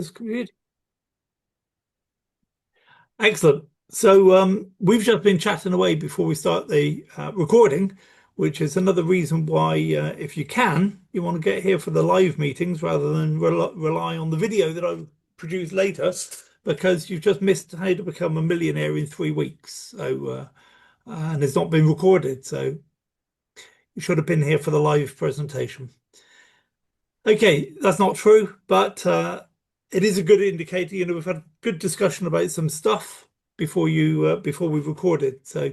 this computer. Excellent. So we've just been chatting away before we start the recording, which is another reason why, if you can, you want to get here for the live meetings rather than rely on the video that I'll produce later, because you've just missed how to become a millionaire in 3 weeks. So, and it's not been recorded, so you should have been here for the live presentation. Okay, that's not true, but it is a good indicator. You know, we've had a good discussion about some stuff before we've recorded, so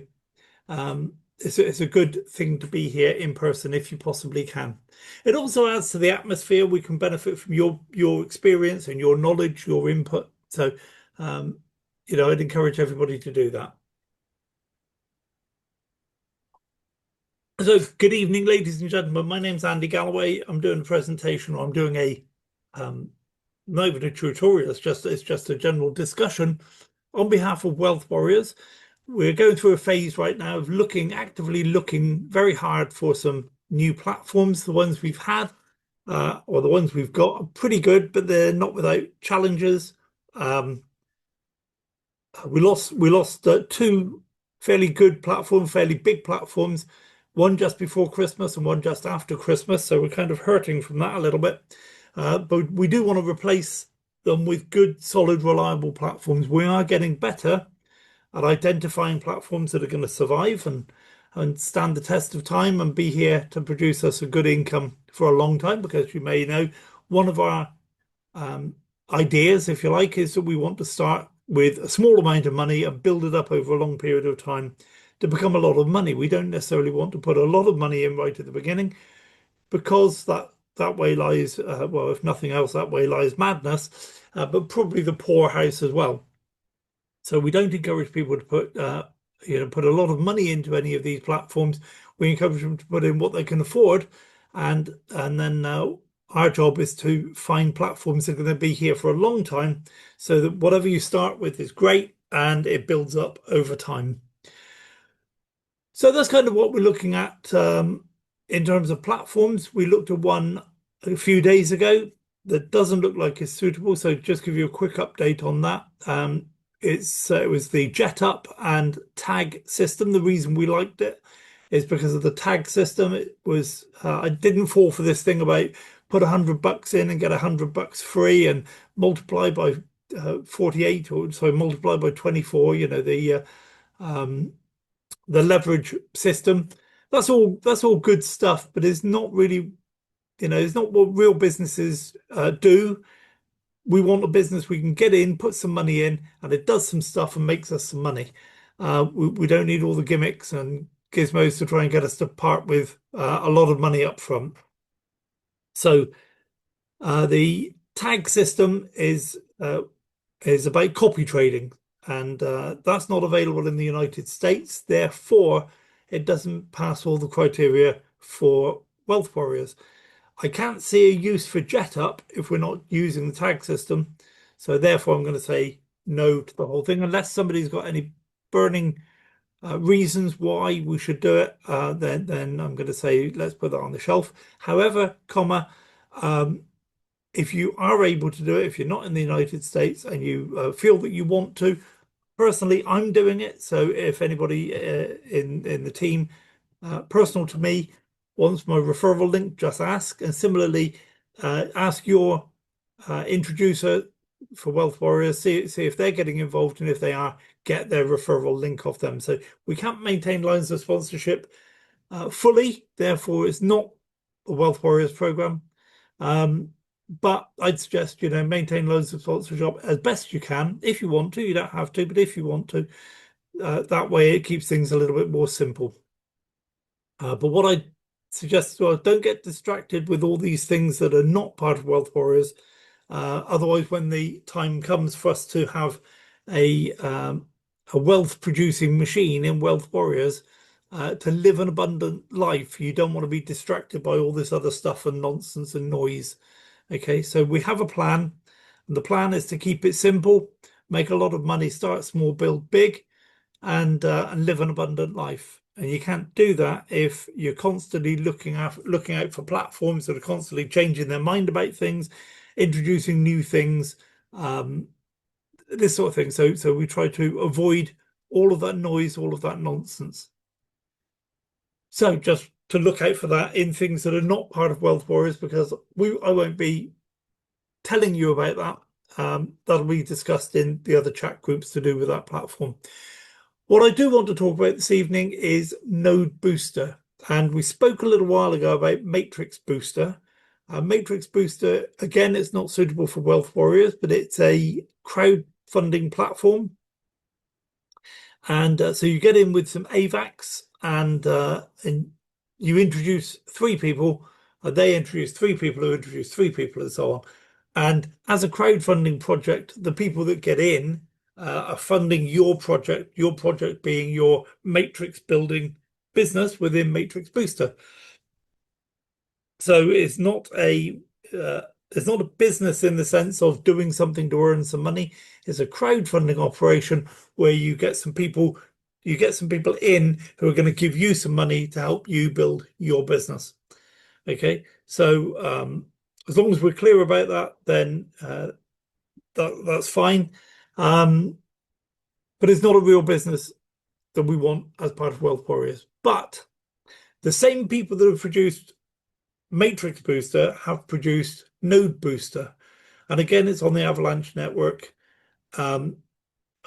it's a good thing to be here in person if you possibly can. It also adds to the atmosphere. We can benefit from your experience and your knowledge, your input. So, you know, I'd encourage everybody to do that. So, good evening, ladies and gentlemen. My name's Andy Galloway. I'm doing a presentation, or I'm doing a not even a tutorial. It's just a general discussion on behalf of Wealth Warriors. We're going through a phase right now of actively looking very hard for some new platforms. The ones we've had, or the ones we've got, are pretty good, but they're not without challenges. We lost 2 fairly good platforms, fairly big platforms, one just before Christmas and one just after Christmas. So we're kind of hurting from that a little bit. But we do want to replace them with good, solid, reliable platforms. We are getting better at identifying platforms that are going to survive and stand the test of time and be here to produce us a good income for a long time. Because you may know, one of our ideas, if you like, is that we want to start with a small amount of money and build it up over a long period of time to become a lot of money. We don't necessarily want to put a lot of money in right at the beginning, because that way lies, well, if nothing else, that way lies madness, but probably the poorhouse as well. So we don't encourage people to put a lot of money into any of these platforms. We encourage them to put in what they can afford, and then our job is to find platforms that are going to be here for a long time, so that whatever you start with is great and it builds up over time. So that's kind of what we're looking at in terms of platforms. We looked at one a few days ago that doesn't look like it's suitable, so just give you a quick update on that. It was the JetUp and tag system. The reason we liked it is because of the tag system. It was I didn't fall for this thing about put $100 in and get $100 free and multiply by 48, or sorry, multiply by 24. You know, the leverage system. That's all good stuff, but it's not really, you know, it's not what real businesses do. We want a business we can get in, put some money in, and it does some stuff and makes us some money. We don't need all the gimmicks and gizmos to try and get us to part with a lot of money up front. So the tag system is about copy trading, and that's not available in the United States. Therefore, it doesn't pass all the criteria for Wealth Warriors. I can't see a use for JetUp if we're not using the tag system. So therefore, I'm going to say no to the whole thing, unless somebody's got any burning reasons why we should do it. Then I'm going to say let's put that on the shelf. However, if you are able to do it, if you're not in the United States and you feel that you want to, personally, I'm doing it. So if anybody in the team, personal to me, wants my referral link, just ask. And similarly, ask your introducer for Wealth Warriors, see if they're getting involved, and if they are, get their referral link off them. So we can't maintain lines of sponsorship fully, therefore it's not a Wealth Warriors program. But I'd suggest, you know, maintain loads of sponsorship as best you can. If you want to, you don't have to, but if you want to, that way it keeps things a little bit more simple. But what I suggest, well, don't get distracted with all these things that are not part of Wealth Warriors. Otherwise, when the time comes for us to have a wealth producing machine in Wealth Warriors, to live an abundant life, you don't want to be distracted by all this other stuff and nonsense and noise. Okay, so we have a plan, and the plan is to keep it simple, make a lot of money, start small, build big, and live an abundant life. And you can't do that if you're constantly looking out for platforms that are constantly changing their mind about things, introducing new things, this sort of thing. So we try to avoid all of that noise, all of that nonsense. So just to look out for that in things that are not part of Wealth Warriors, because I won't be telling you about that. That'll be discussed in the other chat groups to do with that platform. What I do want to talk about this evening is NodeBooster. And we spoke a little while ago about Matrix Booster. Matrix Booster, again, it's not suitable for Wealth Warriors, but it's a crowdfunding platform. And so you get in with some AVAX and you introduce three people, they introduce three people who introduce three people and so on. And as a crowdfunding project, the people that get in are funding your project being your matrix building business within Matrix Booster. So it's not a business in the sense of doing something to earn some money. It's a crowdfunding operation where you get some people in who are going to give you some money to help you build your business. Okay, so as long as we're clear about that, then that's fine. But it's not a real business that we want as part of Wealth Warriors. But the same people that have produced Matrix Booster have produced NodeBooster. And again, it's on the Avalanche network. And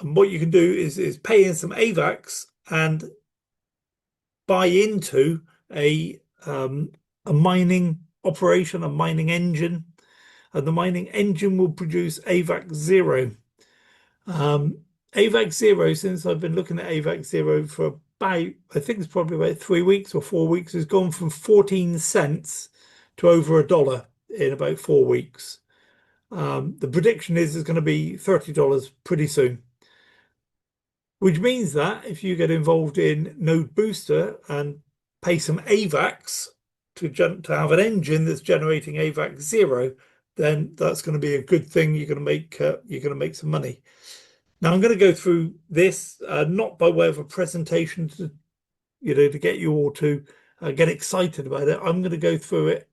what you can do is pay in some AVAX and buy into a mining operation, a mining engine. And the mining engine will produce AVAX 0. AVAX 0, since I've been looking at AVAX 0 for about, I think it's probably about 3 weeks or 4 weeks, has gone from 14 cents to over $1 in about 4 weeks. The prediction is it's going to be $30 pretty soon, which means that if you get involved in NodeBooster and pay some AVAX to have an engine that's generating AVAX 0, then that's going to be a good thing. You're going to make some money. Now I'm going to go through this not by way of a presentation to get you all to get excited about it. I'm going to go through it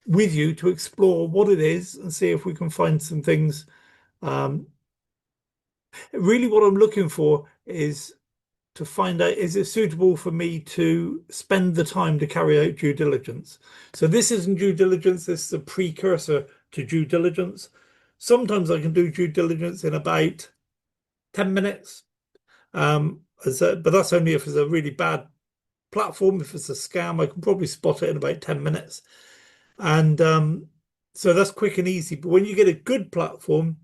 with you to explore what it is and see if we can find some things. Really what I'm looking for is to find out, is it suitable for me to spend the time to carry out due diligence? So this isn't due diligence, this is a precursor to due diligence. Sometimes I can do due diligence in about 10 minutes. But that's only if it's a really bad platform. If it's a scam, I can probably spot it in about 10 minutes. And so that's quick and easy. But when you get a good platform,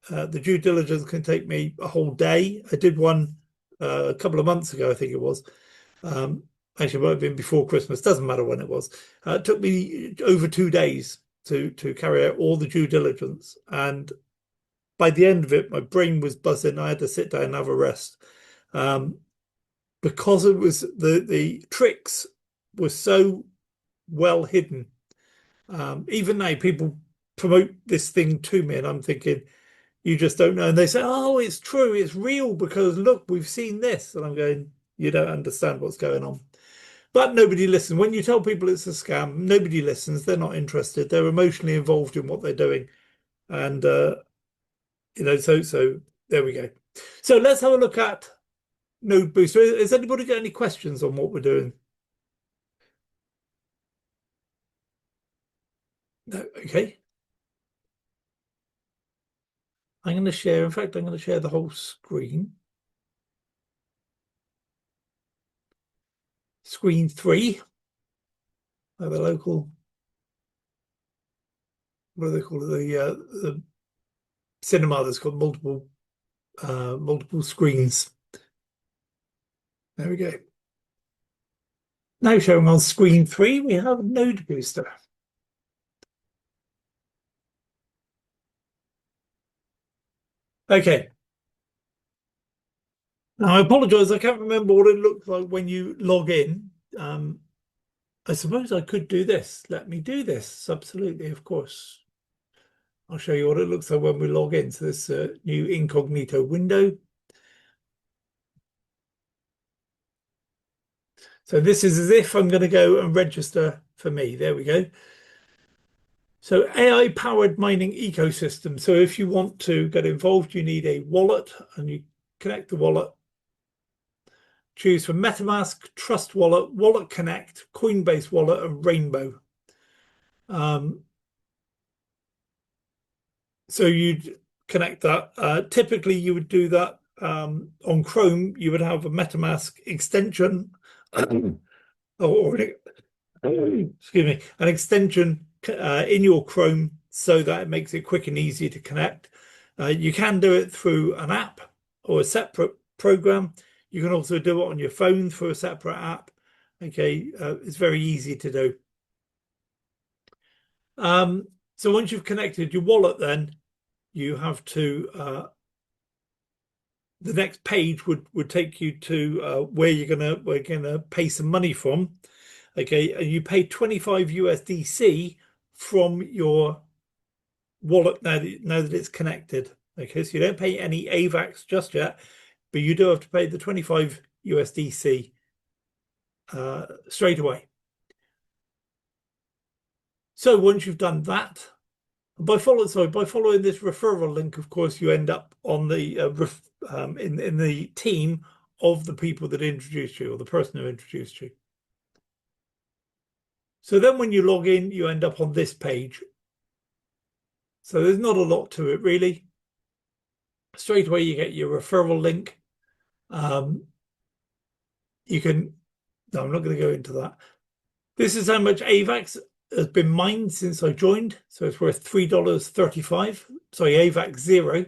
the due diligence can take me a whole day. I did one a couple of months ago, I think it was. Actually, it might have been before Christmas. Doesn't matter when it was. It took me over 2 days to carry out all the due diligence. And by the end of it, my brain was buzzing. I had to sit down and have a rest. Because it was the tricks were so well hidden. Even now, people promote this thing to me, and I'm thinking, you just don't know. And they say, oh, it's true, it's real, because look, we've seen this. And I'm going, you don't understand what's going on. But nobody listens. When you tell people it's a scam, nobody listens. They're not interested. They're emotionally involved in what they're doing. And, so there we go. So let's have a look at NodeBooster. Has anybody got any questions on what we're doing? No, okay. I'm going to share, in fact, I'm going to share the whole screen. Screen 3. The local, what do they call it? The cinema that's got multiple screens. There we go. Now showing on screen 3, we have NodeBooster. Okay. Now I apologize, I can't remember what it looks like when you log in. I suppose I could do this. Let me do this. Absolutely, of course. I'll show you what it looks like when we log into this new incognito window. So this is as if I'm going to go and register for me. There we go. So AI-powered mining ecosystem. So if you want to get involved, you need a wallet, and you connect the wallet. Choose from MetaMask, Trust Wallet, Wallet Connect, Coinbase Wallet, and Rainbow. So you'd connect that. Typically, you would do that on Chrome. You would have a MetaMask extension, or excuse me, an extension in your Chrome, so that it makes it quick and easy to connect. You can do it through an app or a separate program. You can also do it on your phone through a separate app. Okay, it's very easy to do. So once you've connected your wallet, then you have to the next page would take you to where we're gonna pay some money from. Okay, and you pay 25 USDC from your wallet now that it's connected. Okay, so you don't pay any AVAX just yet, but you do have to pay the 25 USDC straight away. So once you've done that, by following this referral link, of course, you end up on the in the team of the people that introduced you, or the person who introduced you. So then when you log in, you end up on this page. So there's not a lot to it, really. Straight away, you get your referral link. You can, no, I'm not going to go into that. This is how much AVAX has been mined since I joined. So it's worth $3.35. Sorry, AVAX 0.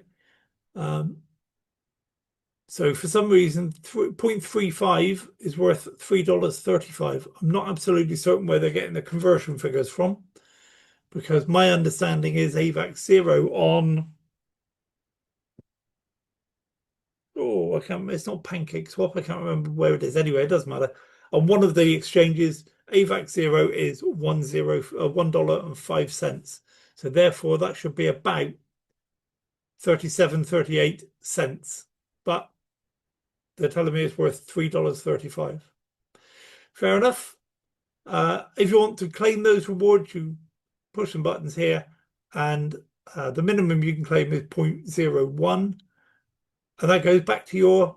So for some reason, 0.35 is worth $3.35. I'm not absolutely certain where they're getting the conversion figures from, because my understanding is AVAX 0 on, I can't, it's not PancakeSwap. I can't remember where it is. Anyway, it doesn't matter. On one of the exchanges, AVAX 0 is $1.05. So therefore, that should be about 38 cents. But they're telling me it's worth $3.35. Fair enough. If you want to claim those rewards, you push some buttons here, and the minimum you can claim is 0.01, and that goes back to your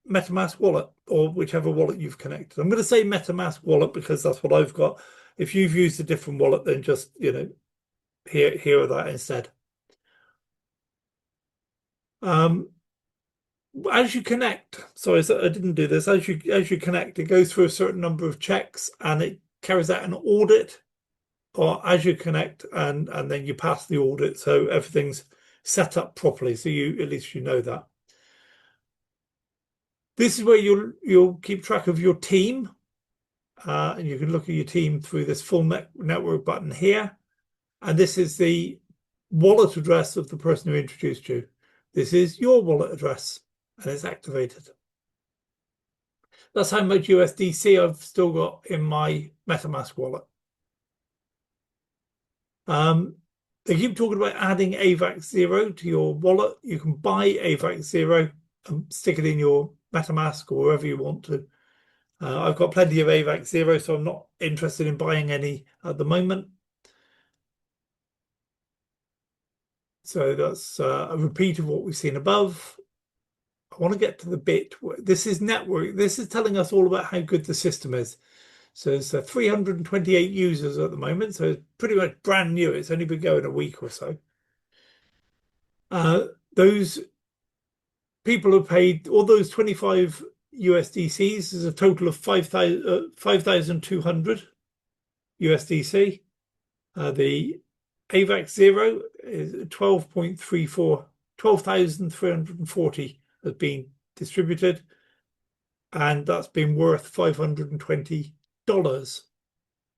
MetaMask wallet, or whichever wallet you've connected. I'm going to say MetaMask wallet because that's what I've got. If you've used a different wallet, then just, hear that instead. As you connect, sorry, I didn't do this. As you connect, it goes through a certain number of checks, and it carries out an audit, or as you connect, and then you pass the audit, so everything's set up properly. So at least you know that. This is where you'll keep track of your team, and you can look at your team through this full network button here. And this is the wallet address of the person who introduced you. This is your wallet address, and it's activated. That's how much USDC I've still got in my MetaMask wallet. They keep talking about adding AVAX 0 to your wallet. You can buy AVAX 0 and stick it in your MetaMask or wherever you want to. I've got plenty of AVAX 0, so I'm not interested in buying any at the moment. So that's a repeat of what we've seen above. I want to get to the bit where this is network. This is telling us all about how good the system is. So it's 328 users at the moment, so it's pretty much brand new. It's only been going a week or so. Those people who paid all those 25 USDCs is a total of 5,200 USDC. The AVAX 0 is 12,340 has been distributed, and that's been worth $520.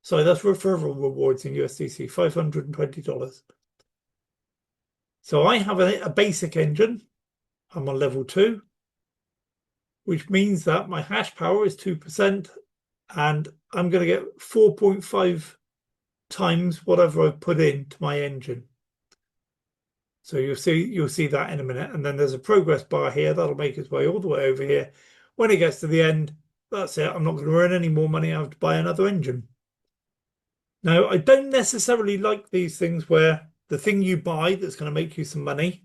So that's referral rewards in USDC, $520. So I have a basic engine. I'm on level 2, which means that my hash power is 2%, and I'm going to get 4.5 times whatever I've put into my engine. So you'll see that in a minute. And then there's a progress bar here that'll make its way all the way over here. When it gets to the end, that's it. I'm not going to earn any more money. I have to buy another engine. Now, I don't necessarily like these things where the thing you buy that's going to make you some money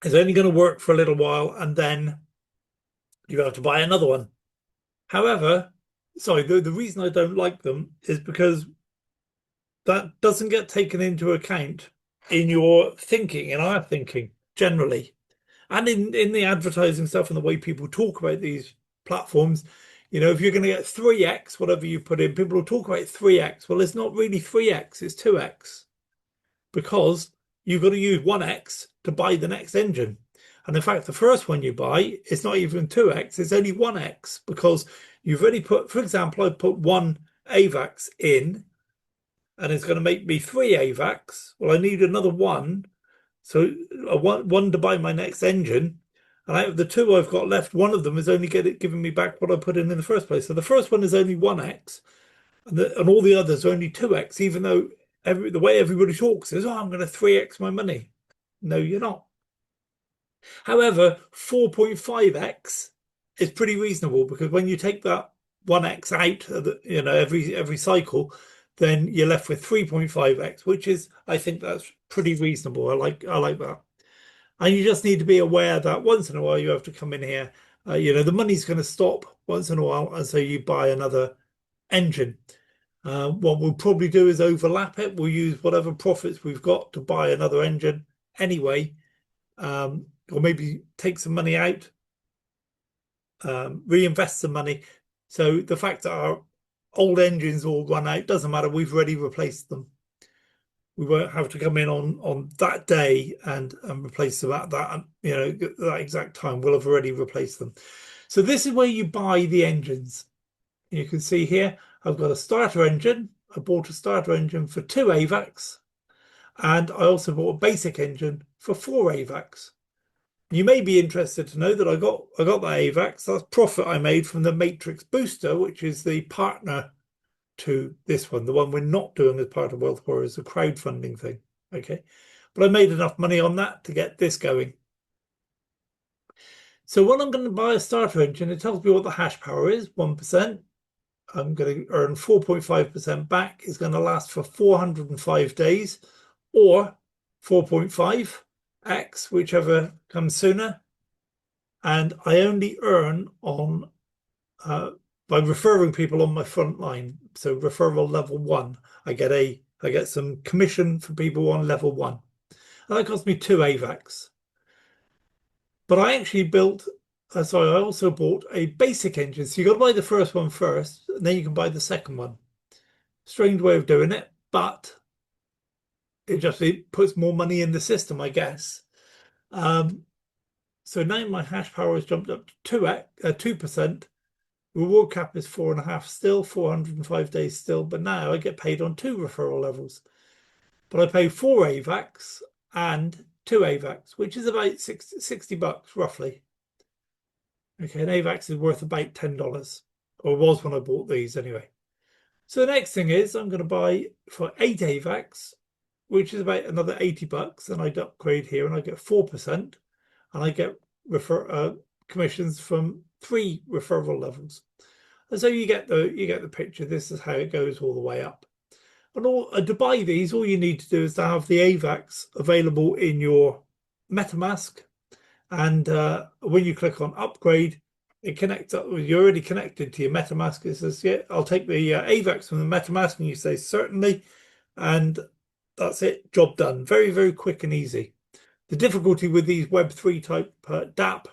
is only going to work for a little while and then you have to buy another one. However, sorry, the reason I don't like them is because that doesn't get taken into account in your thinking, in our thinking generally, and in the advertising stuff and the way people talk about these platforms. You know, if you're going to get 3x, whatever you put in, people will talk about 3x. Well, it's not really 3x, it's 2x, because you've got to use 1x to buy the next engine. And in fact, the first one you buy, it's not even 2x, it's only 1x, because you've already put, for example, I put one AVAX in and it's going to make me 3 AVAX. Well, I need another one. So I want one to buy my next engine. And out of the two I've got left, one of them is only giving me back what I put in the first place. So the first one is only 1x and all the others are only 2x, even though the way everybody talks is, oh, I'm going to 3x my money. No, you're not. However, 4.5x is pretty reasonable, because when you take that 1x out of every cycle, then you're left with 3.5x, which is, I think that's pretty reasonable. I like that. And you just need to be aware that once in a while you have to come in here. The money's going to stop once in a while, and so you buy another engine. What we'll probably do is overlap it. We'll use whatever profits we've got to buy another engine anyway, or maybe take some money out, reinvest some money. So the fact that our old engines all run out doesn't matter. We've already replaced them. We won't have to come in on that day and replace them at that exact time. We'll have already replaced them. So this is where you buy the engines. You can see here I've got a starter engine. I bought a starter engine for 2 AVAX, and I also bought a basic engine for 4 AVAX. You may be interested to know that I got that AVAX. That's profit I made from the Matrix Booster, which is the partner to this one. The one we're not doing as part of Wealth Warriors, the crowdfunding thing. Okay, but I made enough money on that to get this going. So when I'm going to buy a starter engine, it tells me what the hash power is, 1%. I'm going to earn 4.5% back. It's going to last for 405 days, or 4.5x, whichever comes sooner. And I only earn on by referring people on my front line. So referral level 1, I get some commission for people on level 1. And that cost me 2 AVAX. But I actually I also bought a basic engine. So you got to buy the first one first, and then you can buy the second one. Strange way of doing it, but it puts more money in the system, I guess. So now my hash power has jumped up to 2%. Reward cap is 4.5 still, 405 days still, but now I get paid on 2 referral levels. But I pay 4 AVAX and 2 AVAX, which is about 60 bucks roughly. Okay, an AVAX is worth about $10, or was when I bought these anyway. So the next thing is I'm going to buy for 8 AVAX, which is about another 80 bucks, and I'd upgrade here and I get 4%, and I get commissions from 3 referral levels. And so you get the picture. This is how it goes all the way up. And to buy these, all you need to do is to have the AVAX available in your MetaMask. And when you click on upgrade, it connects up. You're already connected to your MetaMask. It says, yeah, I'll take the AVAX from the MetaMask, and you say certainly, and that's it. Job done. Very, very quick and easy. The difficulty with these Web3 type dApp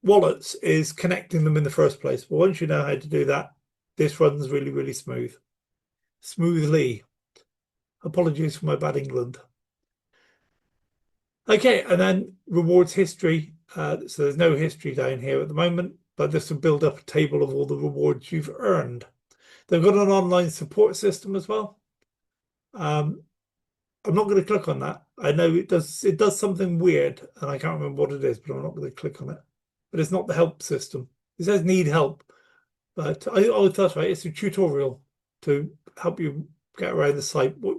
wallets is connecting them in the first place. But once you know how to do that, this runs really, really smoothly. Apologies for my bad England. Okay, and then rewards history. So there's no history down here at the moment, but this will build up a table of all the rewards you've earned. They've got an online support system as well. I'm not going to click on that. I know it does something weird, and I can't remember what it is, but I'm not going to click on it. But it's not the help system. It says need help, but oh, that's right. It's a tutorial to help you get around the site. What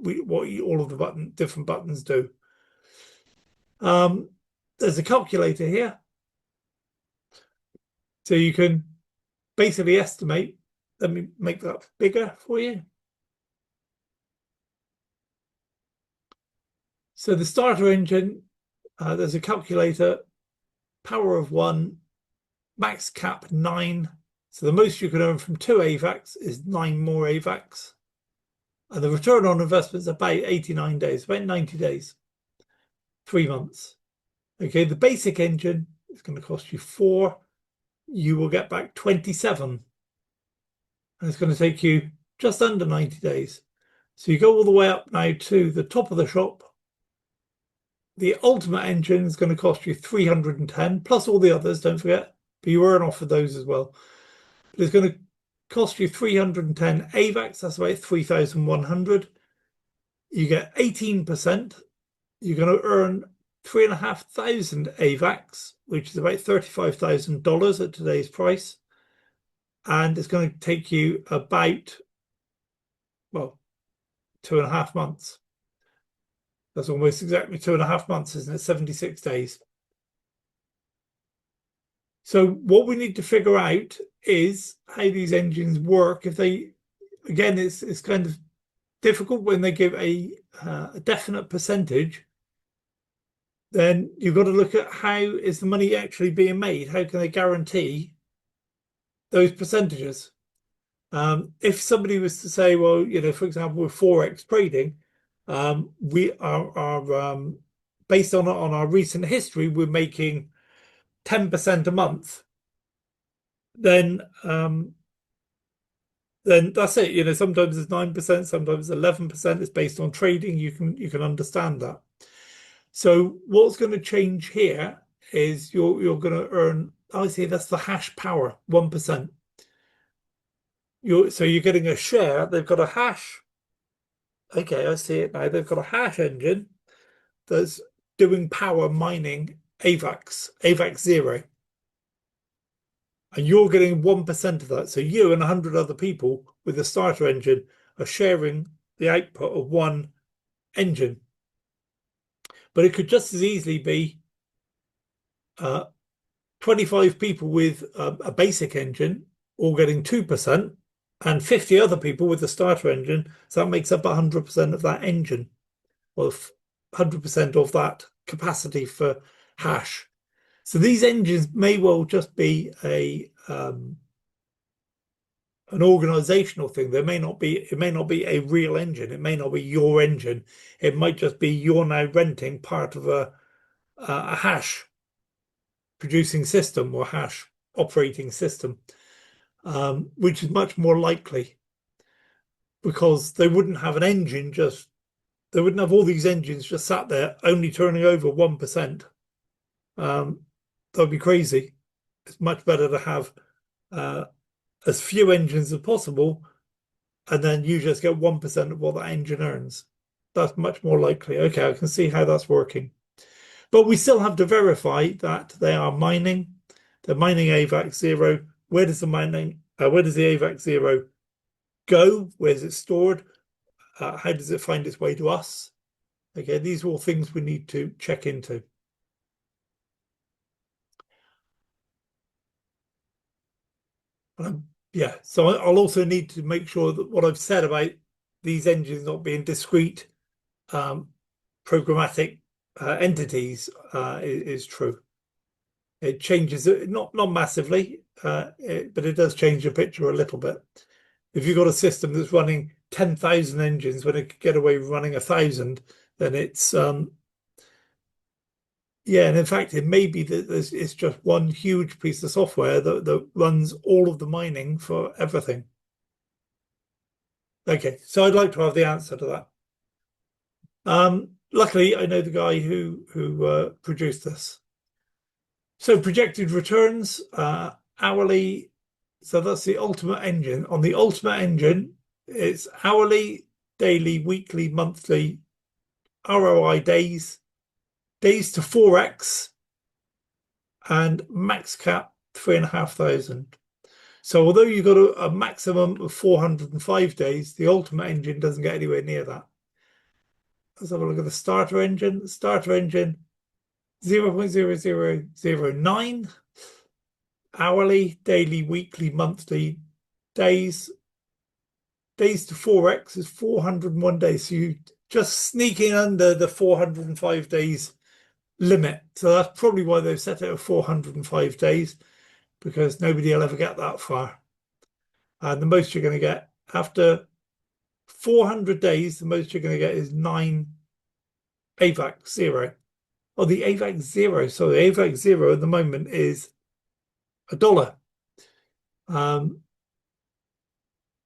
all of the different buttons do. There's a calculator here, so you can basically estimate let me make that bigger for you. So the starter engine, there's a calculator, power of 1, max cap 9. So the most you can earn from 2 AVACs is 9 more AVACs. And the return on investment is about 89 days, about 90 days, 3 months. Okay, the basic engine is going to cost you 4. You will get back 27. And it's going to take you just under 90 days. So you go all the way up now to the top of the shop. The ultimate engine is going to cost you 310, plus all the others, don't forget. But you earn off of those as well. But it's going to cost you 310 AVACs, that's about 3,100. You get 18%. You're going to earn 3,500 AVACs, which is about $35,000 at today's price. And it's going to take you about, well, 2.5 months. That's almost exactly 2.5 months, isn't it? 76 days. So what we need to figure out is how these engines work. If they, again, it's kind of difficult when they give a definite percentage. Then you've got to look at how is the money actually being made? How can they guarantee those percentages? If somebody was to say, well, you know, for example, with Forex trading, we are based on our recent history, we're making 10% a month. Then that's it. You know, sometimes it's 9%, sometimes 11%. It's based on trading. You can understand that. So what's going to change here is you're going to earn. I see that's the hash power, 1%. So you're getting a share. They've got a hash. Okay, I see it now. They've got a hash engine that's doing power mining AVAX 0. And you're getting 1% of that. So you and 100 other people with a starter engine are sharing the output of one engine. But it could just as easily be 25 people with a basic engine all getting 2%, and 50 other people with a starter engine. So that makes up 100% of that engine, or 100% of that capacity for hash. So these engines may well just be an organizational thing. It may not be a real engine. It may not be your engine. It might just be you're now renting part of a hash producing system or hash operating system, which is much more likely, because they wouldn't have an engine they wouldn't have all these engines just sat there only turning over 1%. That'd be crazy. It's much better to have as few engines as possible, and then you just get 1% of what that engine earns. That's much more likely. Okay, I can see how that's working. But we still have to verify that they are mining. They're mining AVAX 0. Where does the AVAX 0 go? Where is it stored? How does it find its way to us? Okay, these are all things we need to check into. Yeah, so I'll also need to make sure that what I've said about these engines not being discrete programmatic entities is true. It changes it, not massively, but it does change the picture a little bit. If you've got a system that's running 10,000 engines when it could get away with running 1,000, then it's yeah, and in fact, it may be that it's just one huge piece of software that runs all of the mining for everything. Okay, so I'd like to have the answer to that. Luckily, I know the guy who produced this. So projected returns, hourly. So that's the ultimate engine. On the ultimate engine, it's hourly, daily, weekly, monthly, ROI days to 4x, and max cap 3,500. So although you've got a maximum of 405 days, the ultimate engine doesn't get anywhere near that. Let's have a look at the starter engine. The starter engine, 0.0009 hourly, daily, weekly, monthly, days to 4x is 401 days. So you just sneaking under the 405 days limit. So that's probably why they've set it at 405 days, because nobody will ever get that far. And the most you're going to get after 400 days, the most you're going to get is 9 AVAX 0. Oh, the AVAX 0. So the AVAX 0 at the moment is $1.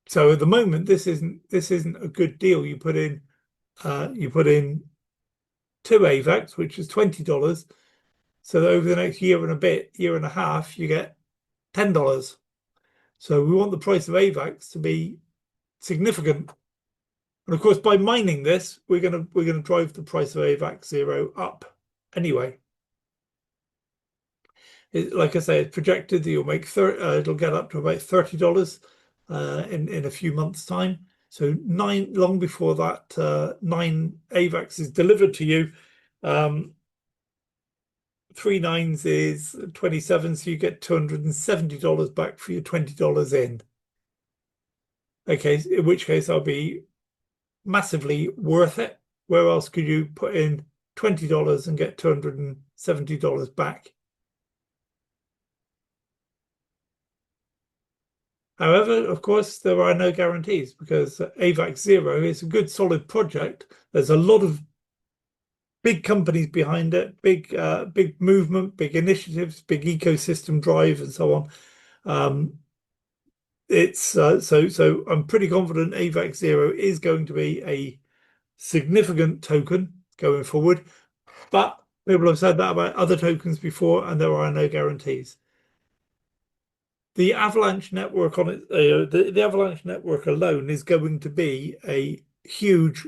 So at the moment, this isn't a good deal. You put in 2 AVAX, which is $20. So that over the next year and a bit, year and a half, you get $10. So we want the price of AVAX to be significant. And of course, by mining this, we're gonna drive the price of AVAX 0 up anyway. Like I say, it's projected that you'll make it'll get up to about $30 in a few months' time. So long before that 9 AVAX is delivered to you, 3 nines is 27, so you get $270 back for your $20 in. Okay, in which case I'll be massively worth it. Where else could you put in $20 and get $270 back? However, of course, there are no guarantees, because AVAX 0 is a good solid project. There's a lot of big companies behind it, big movement, big initiatives, big ecosystem drive, and so on. So I'm pretty confident AVAX 0 is going to be a significant token going forward, but people have said that about other tokens before, and there are no guarantees. The Avalanche network on it, the Avalanche network alone is going to be a huge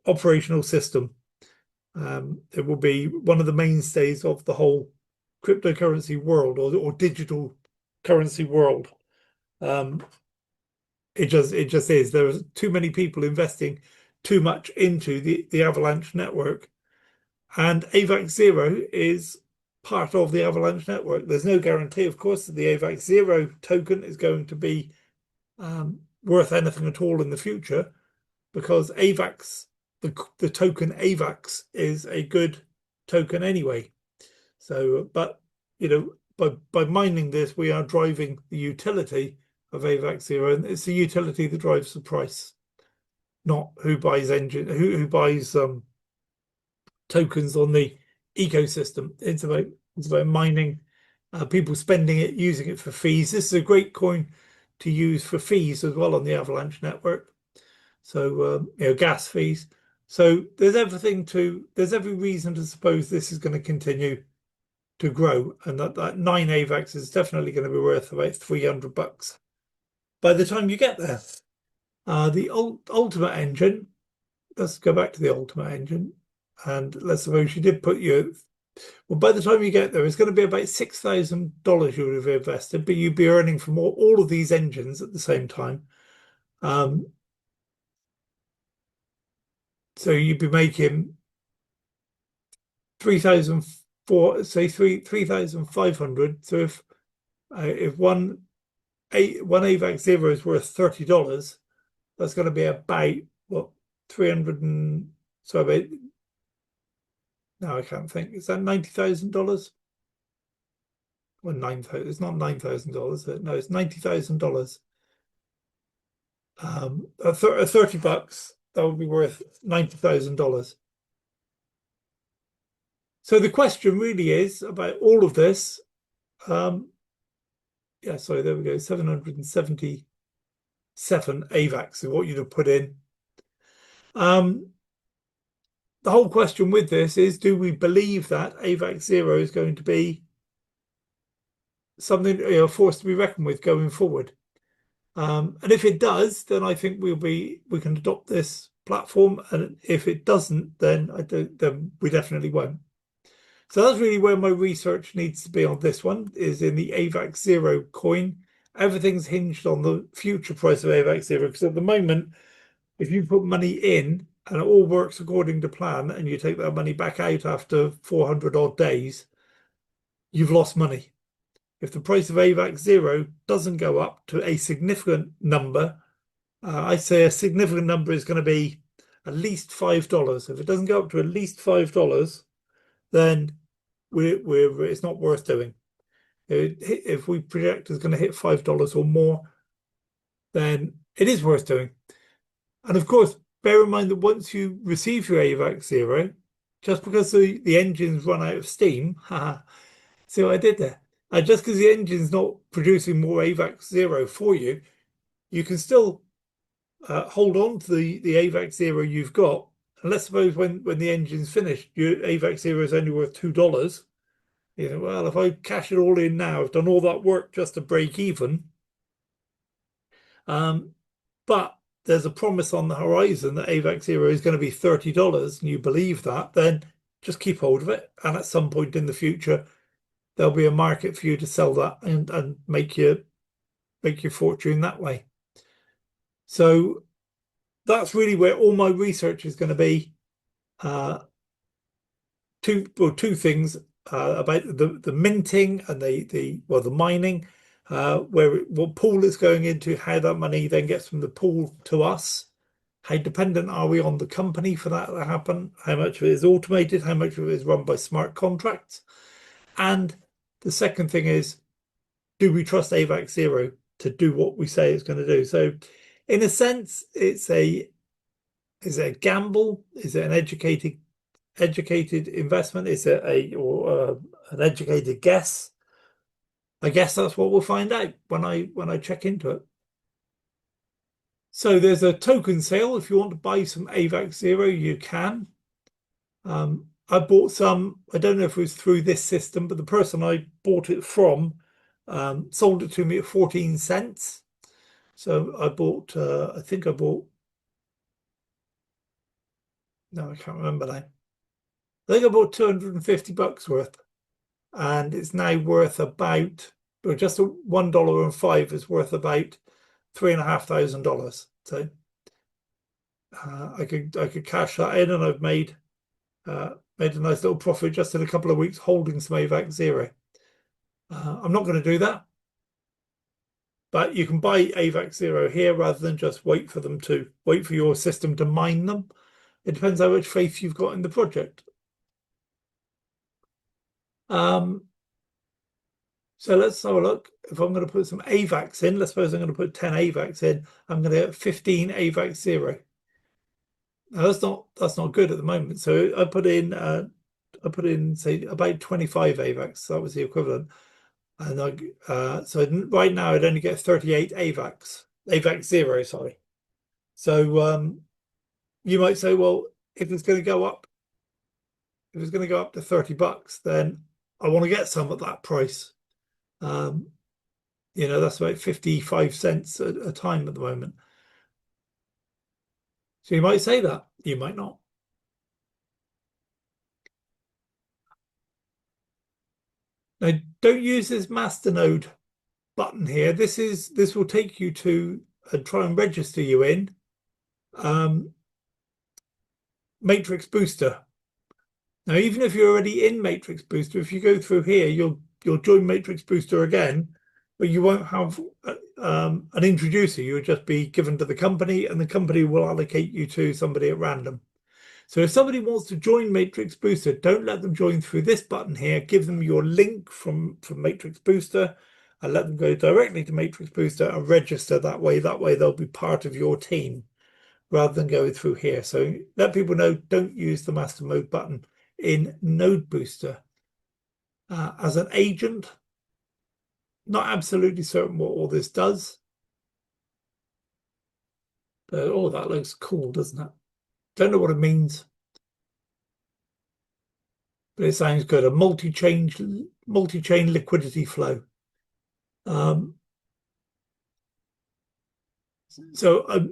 operational system. It will be one of the mainstays of the whole cryptocurrency world, or digital currency world. It just is. There are too many people investing too much into the Avalanche network, and AVAX 0 is part of the Avalanche network. There's no guarantee, of course, that the AVAX 0 token is going to be worth anything at all in the future, because AVAX, the token AVAX, is a good token anyway. So, but by mining this, we are driving the utility of AVAX 0, and it's the utility that drives the price, not who buys who buys tokens on the ecosystem. It's about mining, people spending it, using it for fees. This is a great coin to use for fees as well on the Avalanche network. So gas fees. So there's every reason to suppose this is going to continue to grow, and that 9 AVAX is definitely going to be worth about $300 by the time you get there. The ultimate engine. Let's go back to the ultimate engine, and let's suppose you did put well, by the time you get there, it's going to be about $6,000 you would have invested, but you'd be earning from all of these engines at the same time. So you'd be making 3,500. So if one AVAX 0 is worth $30, that's going to be about what 300 and so about. No, I can't think. Is that $90,000? Well, 9,000. It's not $9,000. No, it's $90,000. At $30, that would be worth $90,000. So the question really is about all of this. Yeah, sorry, there we go. 777 AVAX is what you'd have put in. The whole question with this is, do we believe that AVAX 0 is going to be something, force to be reckoned with going forward? And if it does, then I think we can adopt this platform. And if it doesn't, then we definitely won't. So that's really where my research needs to be on this one, is in the AVAX 0 coin. Everything's hinged on the future price of AVAX 0, because at the moment, if you put money in and it all works according to plan, and you take that money back out after 400 odd days, you've lost money. if the price of AVAX 0 doesn't go up to a significant number, I say a significant number is going to be at least $5. If it doesn't go up to at least $5, then it's not worth doing. If we project it's going to hit $5 or more, then it is worth doing. And of course, bear in mind that once you receive your AVAX 0, just because the engine's run out of steam, see what I did there? Just because the engine's not producing more AVAX 0 for you, you can still hold on to the AVAX 0 you've got. And let's suppose when the engine's finished, your AVAX 0 is only worth $2. You know, well, if I cash it all in now, I've done all that work just to break even. But there's a promise on the horizon that AVAX 0 is going to be $30 and you believe that, then just keep hold of it. And at some point in the future, there'll be a market for you to sell that and make your fortune that way. So that's really where all my research is going to be. Two things about the minting and the mining, what pool it's going into, how that money then gets from the pool to us, how dependent are we on the company for that to happen, how much of it is automated, how much of it is run by smart contracts, and the second thing is, do we trust AVAX 0 to do what we say it's going to do? So in a sense, is it a gamble? Is it an educated investment? Is it an educated guess? I guess that's what we'll find out when I check into it. So there's a token sale. If you want to buy some AVAX 0, you can. I bought some, I don't know if it was through this system, but the person I bought it from sold it to me at 14 cents. So I bought, I can't remember now. I think I bought $250 worth, and it's now worth about, or just $1.05 is worth about $3,500. So I could cash that in, and I've made a nice little profit just in a couple of weeks holding some AVAX 0. I'm not going to do that, but you can buy AVAX 0 here rather than just wait for your system to mine them. It depends how much faith you've got in the project. So let's have a look. If I'm going to put some AVAX in, let's suppose I'm going to put 10 AVAX in, I'm going to get 15 AVAX 0. Now that's not good at the moment. So I put in say about 25 AVAX. So that was the equivalent. And so right now I'd only get 38 AVAX 0, sorry. So you might say, well, if it's going to go up to $30, then I want to get some at that price. You know, that's about 55 cents a time at the moment. So you might say that, you might not. Now, don't use this masternode button here. This will take you to try and register you in Matrix Booster. Now, even if you're already in Matrix Booster, if you go through here, you'll join Matrix Booster again, but you won't have an introducer. You'll just be given to the company, and the company will allocate you to somebody at random. So if somebody wants to join Matrix Booster, don't let them join through this button here. Give them your link from Matrix Booster and let them go directly to Matrix Booster and register that way. That way they'll be part of your team rather than going through here. So let people know, don't use the master mode button in NodeBooster. As an agent, not absolutely certain what all this does. But, oh, that looks cool, doesn't it? Don't know what it means, but it sounds good. A multi-chain liquidity flow. So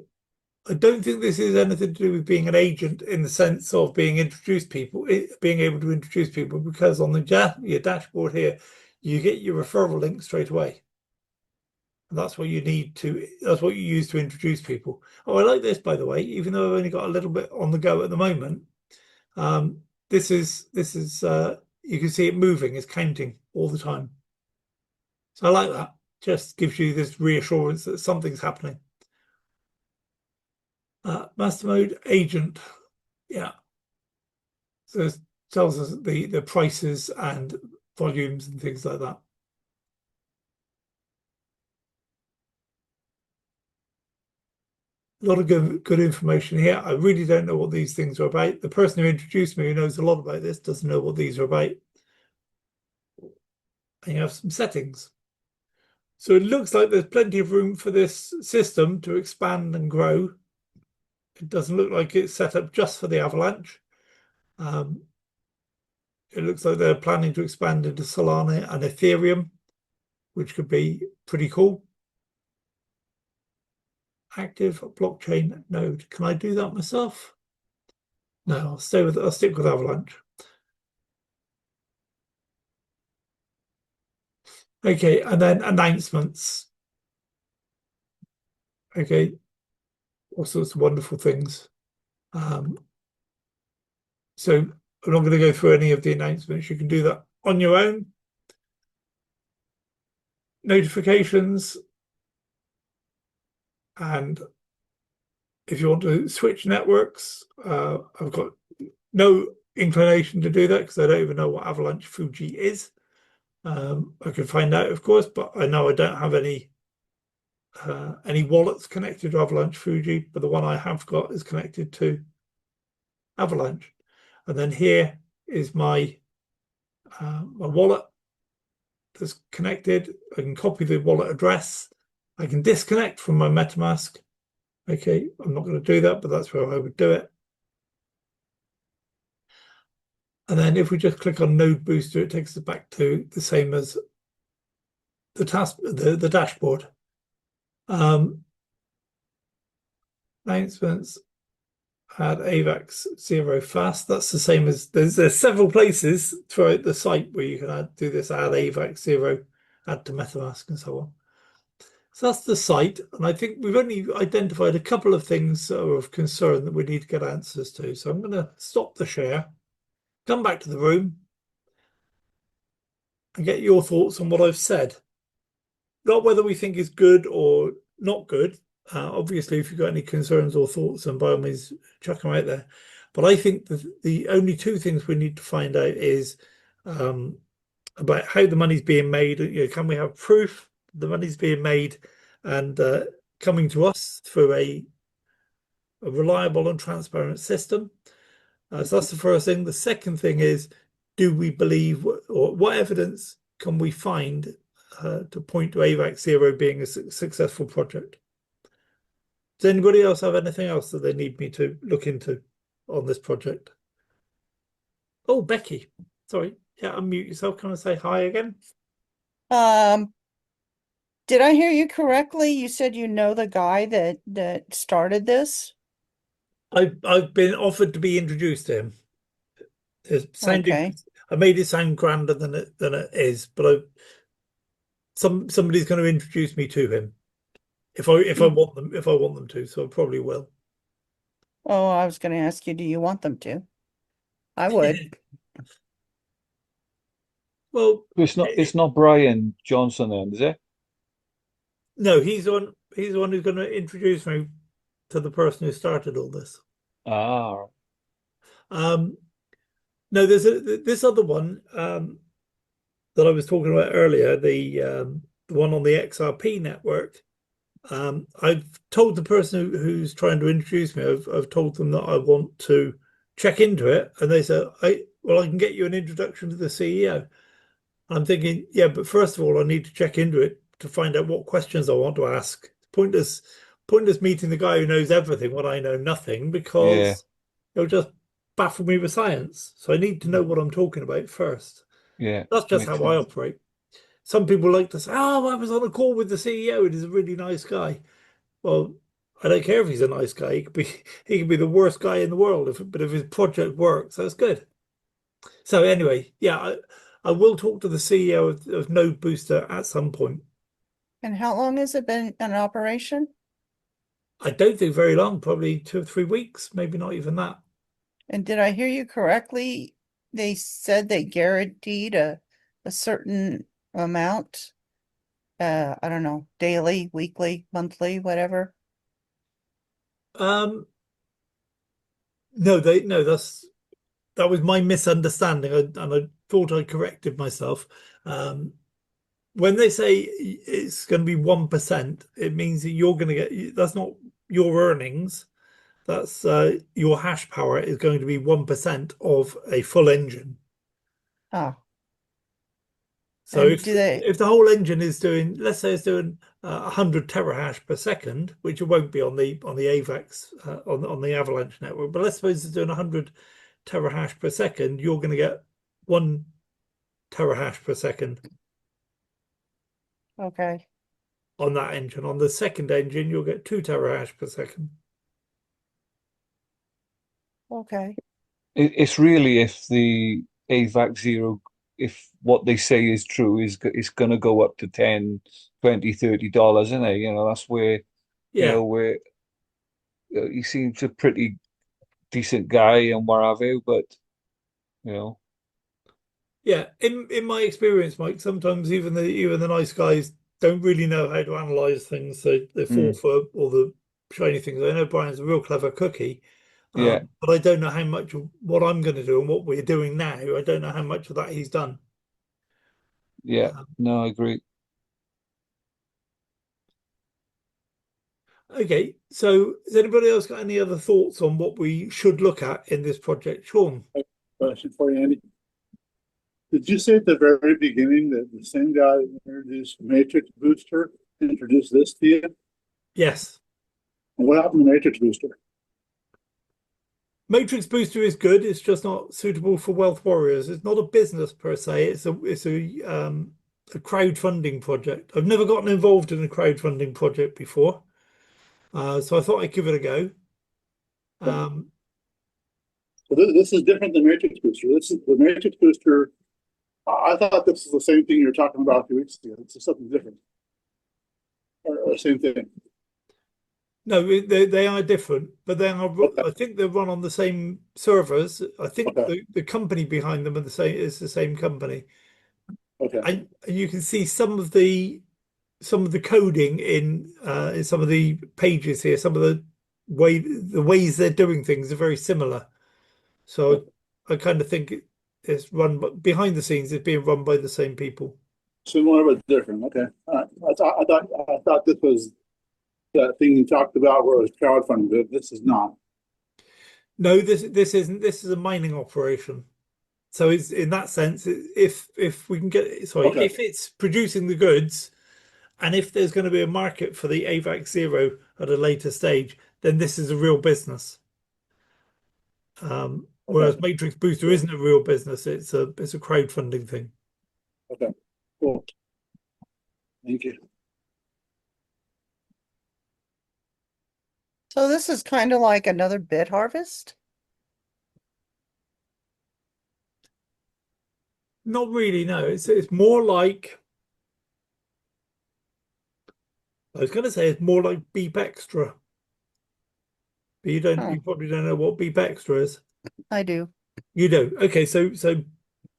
I don't think this is anything to do with being an agent in the sense of being able to introduce people, because on your dashboard here, you get your referral link straight away. And that's what you use to introduce people. Oh, I like this, by the way, even though I've only got a little bit on the go at the moment. This is you can see it moving, it's counting all the time. So I like that. Just gives you this reassurance that something's happening. Master mode agent. Yeah. So it tells us the prices and volumes and things like that. A lot of good information here. I really don't know what these things are about. The person who introduced me, who knows a lot about this, doesn't know what these are about. And you have some settings. So it looks like there's plenty of room for this system to expand and grow. It doesn't look like it's set up just for the avalanche. It looks like they're planning to expand into Solana and Ethereum, which could be pretty cool. Active blockchain node. Can I do that myself? No, I'll stick with Avalanche. Okay, and then announcements. Okay, all sorts of wonderful things. So I'm not going to go through any of the announcements. You can do that on your own. Notifications. And if you want to switch networks, I've got no inclination to do that because I don't even know what Avalanche Fuji is. I could find out, of course, but I know I don't have any wallets connected to Avalanche Fuji, but the one I have got is connected to Avalanche. And then here is my wallet that's connected. I can copy the wallet address. I can disconnect from my MetaMask. Okay, I'm not going to do that, but that's where I would do it. And then if we just click on NodeBooster, it takes us back to the same as the dashboard. Announcements, add AVAX 0 fast. That's the same as there's several places throughout the site where you can do this, add AVAX 0, add to MetaMask and so on. So that's the site. And I think we've only identified a couple of things that are of concern that we need to get answers to. So I'm going to stop the share, come back to the room and get your thoughts on what I've said. Not whether we think is good or not good. Obviously, if you've got any concerns or thoughts, then by all means, chuck them out there. But I think the only two things we need to find out is about how the money's being made. Can we have proof the money's being made and coming to us through a reliable and transparent system? So that's the first thing. The second thing is, do we believe, or what evidence can we find to point to AVAX 0 being a successful project? Does anybody else have anything else that they need me to look into on this project? Oh, Becky, sorry. Yeah, unmute yourself. Can I say hi again? Did I hear you correctly? You said you know the guy that started this? I've been offered to be introduced to him. Okay. I made it sound grander than it is, but somebody's going to introduce me to him if I want them to, so I probably will. Oh, I was going to ask you, do you want them to? I would. Well, it's not Brian Johnson then, is it? No, he's the one who's going to introduce me to the person who started all this. Ah. No, there's this other one that I was talking about earlier, the one on the XRP network. I've told the person who's trying to introduce me, I've told them that I want to check into it, and they said, I can get you an introduction to the CEO. I'm thinking, yeah, but first of all, I need to check into it to find out what questions I want to ask. Pointless meeting the guy who knows everything when I know nothing, because it'll just baffle me with science. So I need to know what I'm talking about first. Yeah, That's just how I operate. Some people like to say, oh, I was on a call with the CEO and he's a really nice guy. Well, I don't care if he's a nice guy. He could be the worst guy in the world, but if his project works, that's good. So anyway, yeah, I will talk to the CEO of NodeBooster at some point. And how long has it been in operation? I don't think very long, probably 2 or 3 weeks, maybe not even that. And did I hear you correctly? They said they guaranteed a certain amount I don't know, daily, weekly, monthly, whatever? No, no, that was my misunderstanding, and I thought I corrected myself. When they say it's going to be 1%, it means that you're going to get, that's not your earnings. That's your hash power is going to be 1% of a full engine. Ah, So and do they, if the whole engine is doing, let's say it's doing 100 terahash per second, which it won't be on the AVAX on the Avalanche network, but let's suppose it's doing 100 terahash per second, you're going to get 1 terahash per second okay, on that engine. On the second engine, you'll get 2 terahash per second. okay, It's really if the AVAC zero, if what they say is true, is going to go up to 10, 20, $30, isn't it? You know, that's where, Yeah, where he seems a pretty decent guy and what have you, but you know, yeah. In my experience, Mike, sometimes even the nice guys don't really know how to analyze things. They fall mm, for all the shiny things. I know Brian's a real clever cookie, yeah, but I don't know how much of what I'm going to do and what we're doing now. I don't know how much of that he's done. yeah, Um, no, I agree. okay, so has anybody else got any other thoughts on what we should look at in this project, Sean? Question for you, Andy. Did you say at the very beginning that the same guy that introduced Matrix Booster introduced this to you? Yes. And what happened to Matrix Booster? Matrix Booster is good. It's just not suitable for wealth warriors. It's not a business per se. It's a crowdfunding project. I've never gotten involved in a crowdfunding project before, so I thought I'd give it a go. Um, So this is different than Matrix Booster. This is the Matrix Booster. I thought this was the same thing you were talking about a few weeks ago. It's something different. Or same thing. no, they are different, but they are. Okay. I think they're run on the same servers. I think Okay. the company behind them are the same. Is the same company, Okay. and you can see some of the coding in some of the pages here. Some of the ways they're doing things are very similar. So I kind of think it's run, but behind the scenes, it's being run by the same people. Similar but different. Okay. All right. I thought this was that thing you talked about where it was crowdfunding, but this is not. No, this isn't. This is a mining operation. So it's in that sense, if we can get sorry, Okay. if it's producing the goods, and if there's going to be a market for the AVAX Zero at a later stage, then this is a real business. Whereas Okay. Matrix Booster Cool. isn't a real business; it's a crowdfunding thing. Okay. Cool. Thank you. so this is kind of like another bit harvest? Not really, no. It's more like I was going to say it's more like Beep Extra, but Huh, you probably don't know what Beep Extra is. I do. You do. Okay, so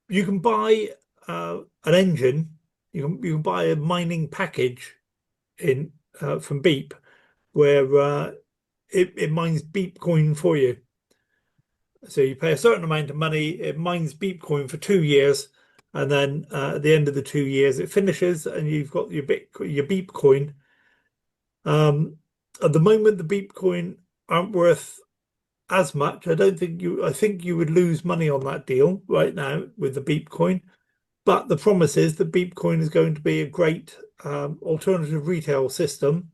you can buy an engine. You can buy a mining package in from Beep where it mines Beep coin for you. So you pay a certain amount of money. It mines Beep coin for 2 years, and then at the end of the 2 years, it finishes, and you've got your Beep coin. At the moment, the Beep coin aren't worth as much. I think you would lose money on that deal right now with the Beep coin. But the promise is that Beep coin is going to be a great alternative retail system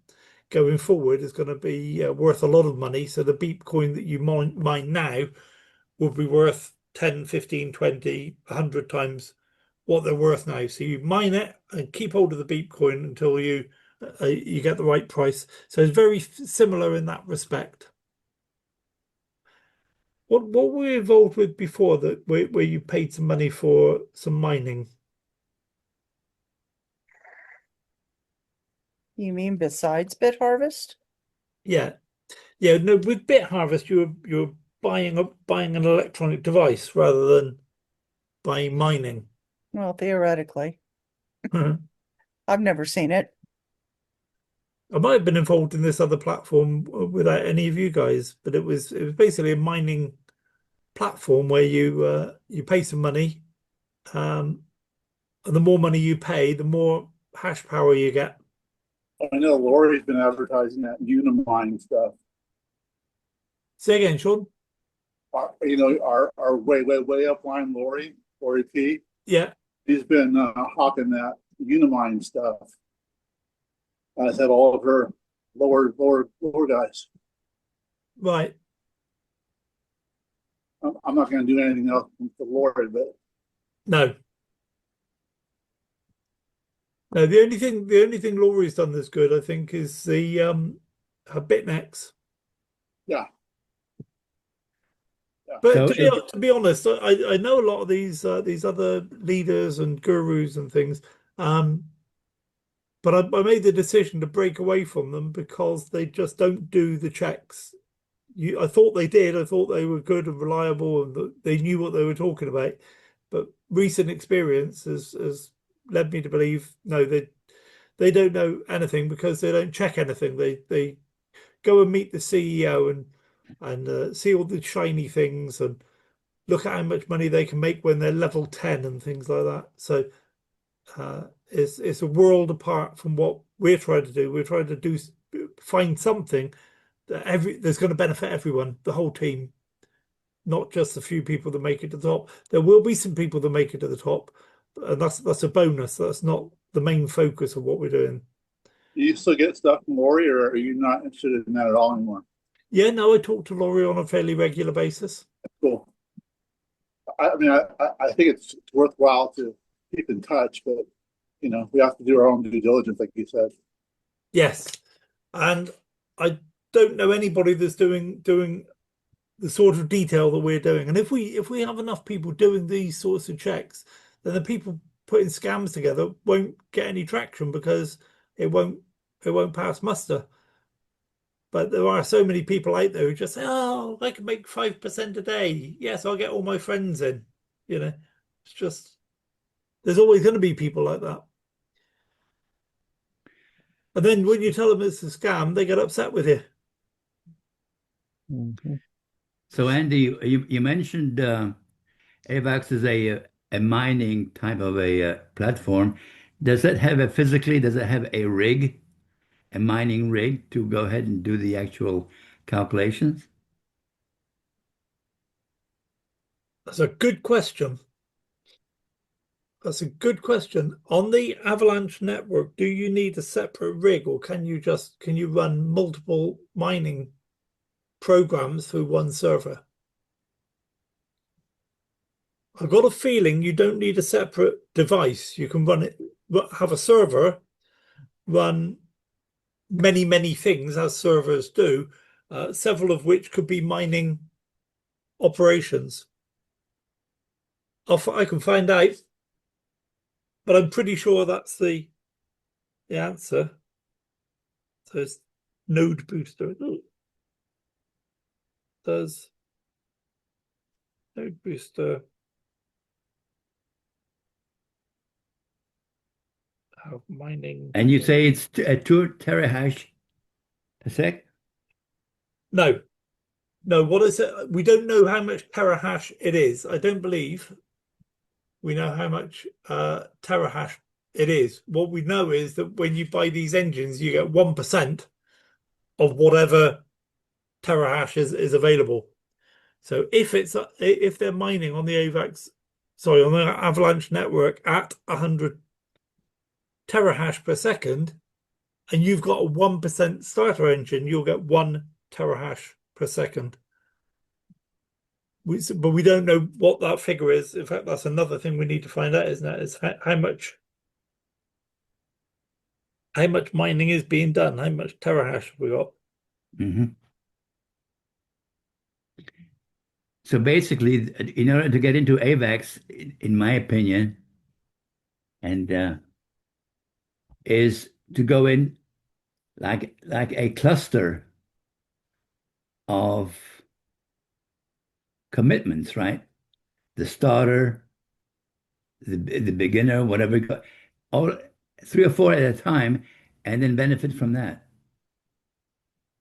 going forward. Is going to be worth a lot of money. So the Beep coin that you mine now will be worth 10, 15, 20, 100 times what they're worth now. So you mine it and keep hold of the Beep coin until you get the right price. So it's very similar in that respect. What were you involved with before that where you paid some money for some mining? You mean besides bit harvest? Yeah, yeah. No, with Bit Harvest, you're buying an electronic device rather than buying mining. Well, theoretically. I've never seen it. I might have been involved in this other platform without any of you guys, but it was basically a mining platform where you pay some money, and the more money you pay, the more hash power you get. I know Lori's been advertising that Unimine stuff. Say again, Sean. Our way upline Lori P. Yeah, She's been hawking that Unimine stuff. Has had all of her lower guys. right. I'm not going to do anything else for Lori, but No. No, the only thing Laurie's done that's good, I think, is the her BitNex. yeah. But So to be honest, I know a lot of these other leaders and gurus and things, but I made the decision to break away from them because they just don't do the checks. I thought they did. I thought they were good and reliable and that they knew what they were talking about. But recent experience has led me to believe no, they don't know anything because they don't check anything. They go and meet the CEO and see all the shiny things and look at how much money they can make when they're level 10 and things like that. So it's a world apart from what we're trying to do. We're trying to find something that that's going to benefit everyone, the whole team, not just the few people that make it to the top. There will be some people that make it to the top, and that's a bonus. That's not the main focus of what we're doing. Do you still get stuff from Lori, or are you not interested in that at all anymore? Yeah, no, I talk to Laurie on a fairly regular basis. Cool. I mean, I think it's worthwhile to keep in touch, but we have to do our own due diligence, like you said. Yes, and I don't know anybody that's doing the sort of detail that we're doing. And if we have enough people doing these sorts of checks, then the people putting scams together won't get any traction because it won't pass muster. But there are so many people out there who just say, "Oh, I can make 5% a day. Yes, I'll get all my friends in." It's just there's always going to be people like that. And then when you tell them it's a scam, they get upset with you. Mhm. So Andy, you mentioned AVAX is a mining type of a platform. Does it have does it have a rig, a mining rig to go ahead and do the actual calculations? That's a good question. That's a good question. On the Avalanche network, do you need a separate rig or can you run multiple mining programs through one server? I've got a feeling you don't need a separate device. You can have a server run many things as servers do, several of which could be mining operations. I can find out, but I'm pretty sure that's the answer. So it's NodeBooster. Does NodeBooster have mining? And you say it's a 2 terahash a sec? No. What is it? We don't know how much terahash it is. I don't believe we know how much terahash it is. What we know is that when you buy these engines, you get 1% of whatever terahash is available. So if they're mining on the on the Avalanche network at 100 terahash per second, and you've got a 1% starter engine, you'll get 1 terahash per second. But we don't know what that figure is. In fact, that's another thing we need to find out, isn't it? Is how much mining is being done, how much terahash we got. Mm-hmm. So basically, in order to get into AVAX, in my opinion, and is to go in like a cluster of commitments, right? The starter, the beginner, whatever, all 3 or 4 at a time and then benefit from that,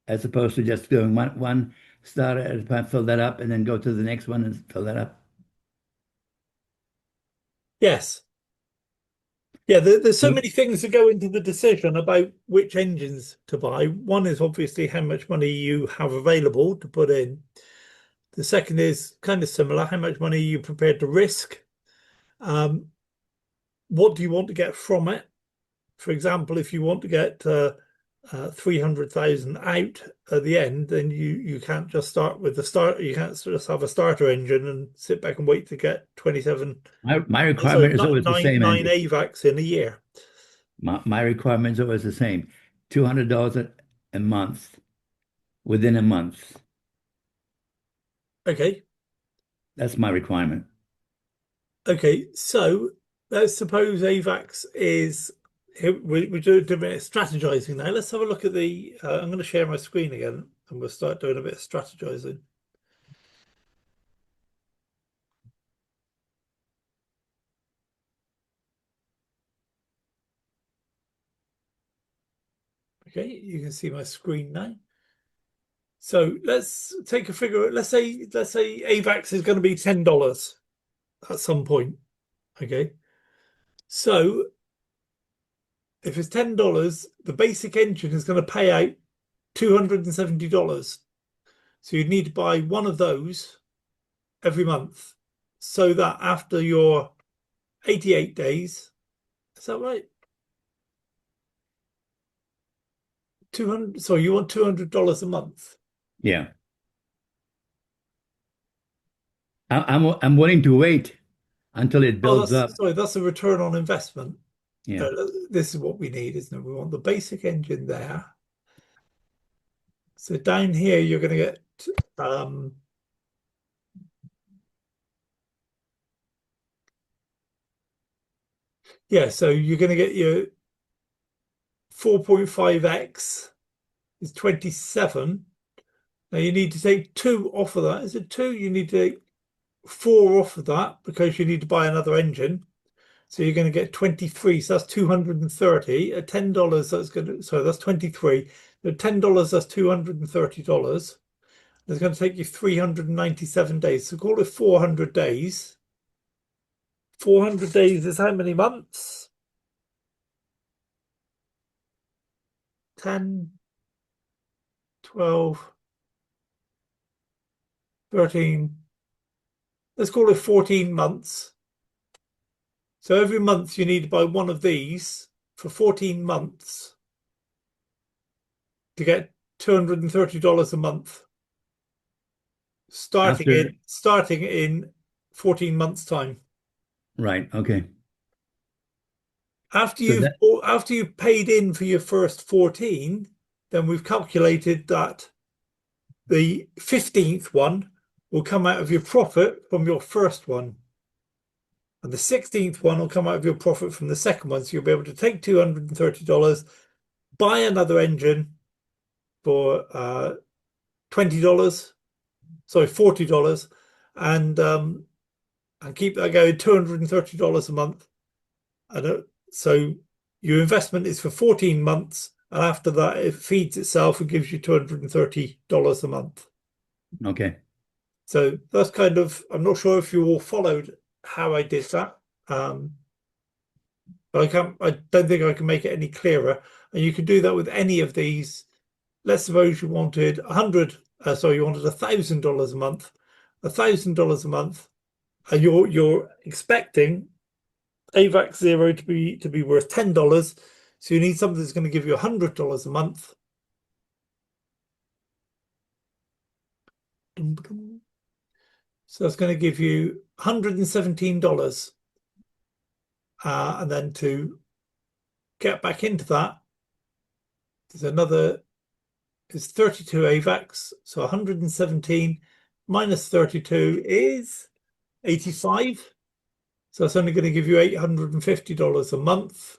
as opposed to just doing one start at a time, fill that up, and then go to the next one and fill that up. Yes. Yeah, there's so many things that go into the decision about which engines to buy. One is obviously how much money you have available to put in. The second is kind of similar, how much money are you prepared to risk? What do you want to get from it? For example, if you want to get 300,000 out at the end, then you can't just start with the start. You can't just have a starter engine and sit back and wait to get 27. My requirement is always the same, nine Andy. AVACs in a year. My requirement is always the same. $200 a month within a month. Okay. That's my requirement. Okay. So let's suppose AVACs is we're doing a bit of strategizing now. Let's have a look at the. I'm going to share my screen again, and we'll start doing a bit of strategizing. Okay, you can see my screen now. So let's take a figure. Let's say AVAX is going to be $10 at some point. Okay. So if it's $10, the basic engine is going to pay out $270. So you need to buy one of those every month, so that after your 88 days, is that right? 200. So you want $200 a month. Yeah. I'm willing to wait until it builds up. Sorry, that's a return on investment. Yeah. This is what we need, isn't it? We want the basic engine there. So down here, you're going to get yeah, so you're going to get your 4.5x is 27. Now you need to take 2 off of that. Is it 2? You need to take 4 off of that because you need to buy another engine. So you're going to get 23. So that's 230. At $10, that's going to, so that's 23. At $10, that's $230. It's going to take you 397 days. So call it 400 days. 400 days is how many months? 10, 12, 13. Let's call it 14 months. So every month you need to buy one of these for 14 months to get $230 a month. Starting in 14 months' time. Right. Okay. After So you've paid in for your first 14, then we've calculated that the 15th one will come out of your profit from your first one. And the 16th one will come out of your profit from the second one. So you'll be able to take $230, buy another engine for $20, sorry, $40, and keep that going, $230 a month. And so your investment is for 14 months, and after that it feeds itself and gives you $230 a month. okay. So that's kind of, I'm not sure if you all followed how I did that, but I don't think I can make it any clearer. And you can do that with any of these. Let's suppose you wanted you wanted $1,000 a month, $1,000 a month, and you're expecting AVAX 0 to be worth $10. So you need something that's going to give you $100 a month. So that's going to give you $117. And then to get back into that, there's another, it's 32 AVAX. So 117 minus 32 is 85. So that's only going to give you $850 a month.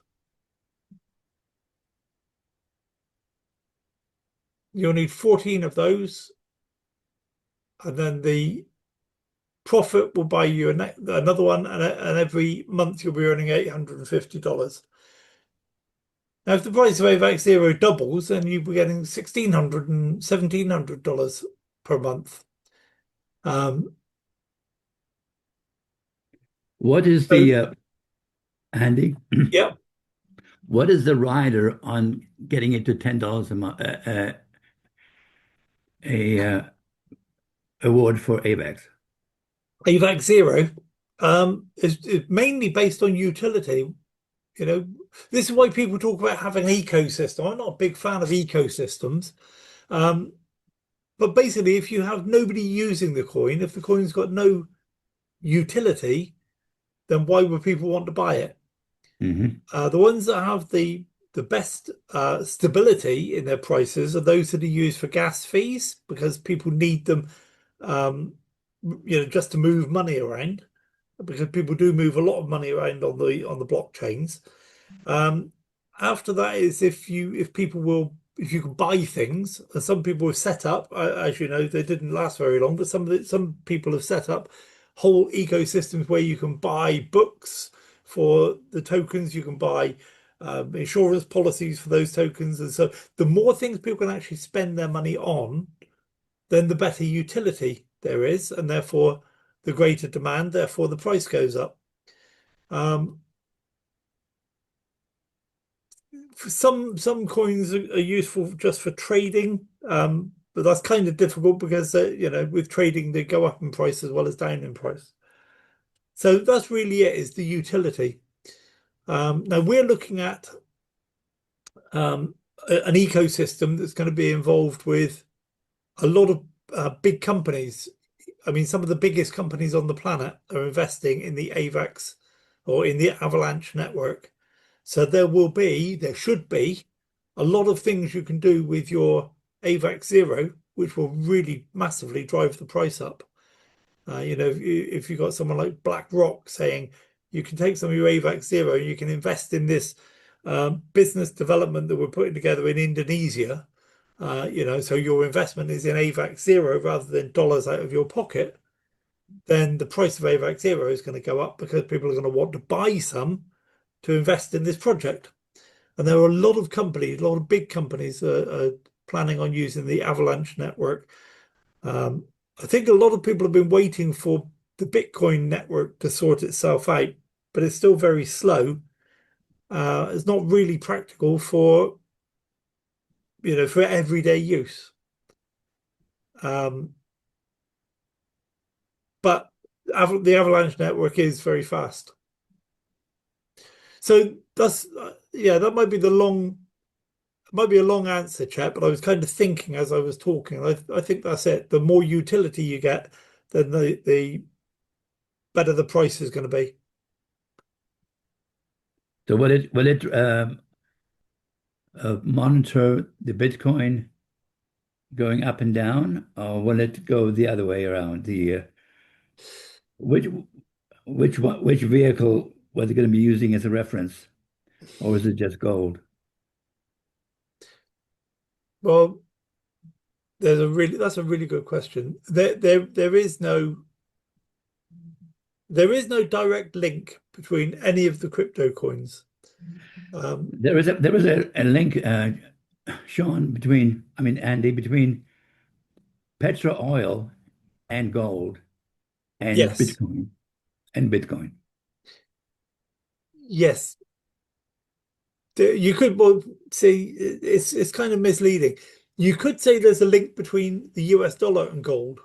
You'll need 14 of those. And then the profit will buy you another one. And every month you'll be earning $850. Now, if the price of AVAX Zero doubles, then you'll be getting $1,600 and $1,700 per month. What is So, the Andy? yeah, What is the rider on getting it to $10 a month? Award for AVAX. AVAX Zero is mainly based on utility. You know, this is why people talk about having an ecosystem. I'm not a big fan of ecosystems. But basically, if you have nobody using the coin, if the coin's got no utility, then why would people want to buy it? The ones that have the best stability in their prices are those that are used for gas fees, because people need them, just to move money around, because people do move a lot of money around on the blockchains. After that is if you can buy things, and some people have set up, as you know, they didn't last very long, but some people have set up whole ecosystems where you can buy books for the tokens, you can buy insurance policies for those tokens, and so the more things people can actually spend their money on, then the better utility there is, and therefore the greater demand, therefore the price goes up. Some coins are useful just for trading, but that's kind of difficult because with trading they go up in price as well as down in price. So that's really it, is the utility. Now we're looking at an ecosystem that's going to be involved with a lot of big companies. I mean, some of the biggest companies on the planet are investing in the AVAX or in the Avalanche network. So there should be a lot of things you can do with your AVAX Zero, which will really massively drive the price up. If you've got someone like BlackRock saying you can take some of your AVAX Zero, you can invest in this business development that we're putting together in Indonesia, so your investment is in AVAX Zero rather than dollars out of your pocket, then the price of AVAX Zero is going to go up because people are going to want to buy some to invest in this project. And there are a lot of companies, a lot of big companies are planning on using the Avalanche network. I think a lot of people have been waiting for the Bitcoin network to sort itself out, but it's still very slow. It's not really practical for everyday use. But the Avalanche network is very fast. So that's that might be a long answer, Chet, but I was kind of thinking as I was talking. I think that's it. The more utility you get, then the better the price is going to be. So will it monitor the Bitcoin going up and down, or will it go the other way around? Which vehicle was it going to be using as a reference, or is it just gold? Well, that's a really good question. There is no direct link between any of the crypto coins. There was a link, Sean, Andy, between petro oil and gold and Yes. Bitcoin. Yes. You could see it's kind of misleading. You could say there's a link between the US dollar and gold.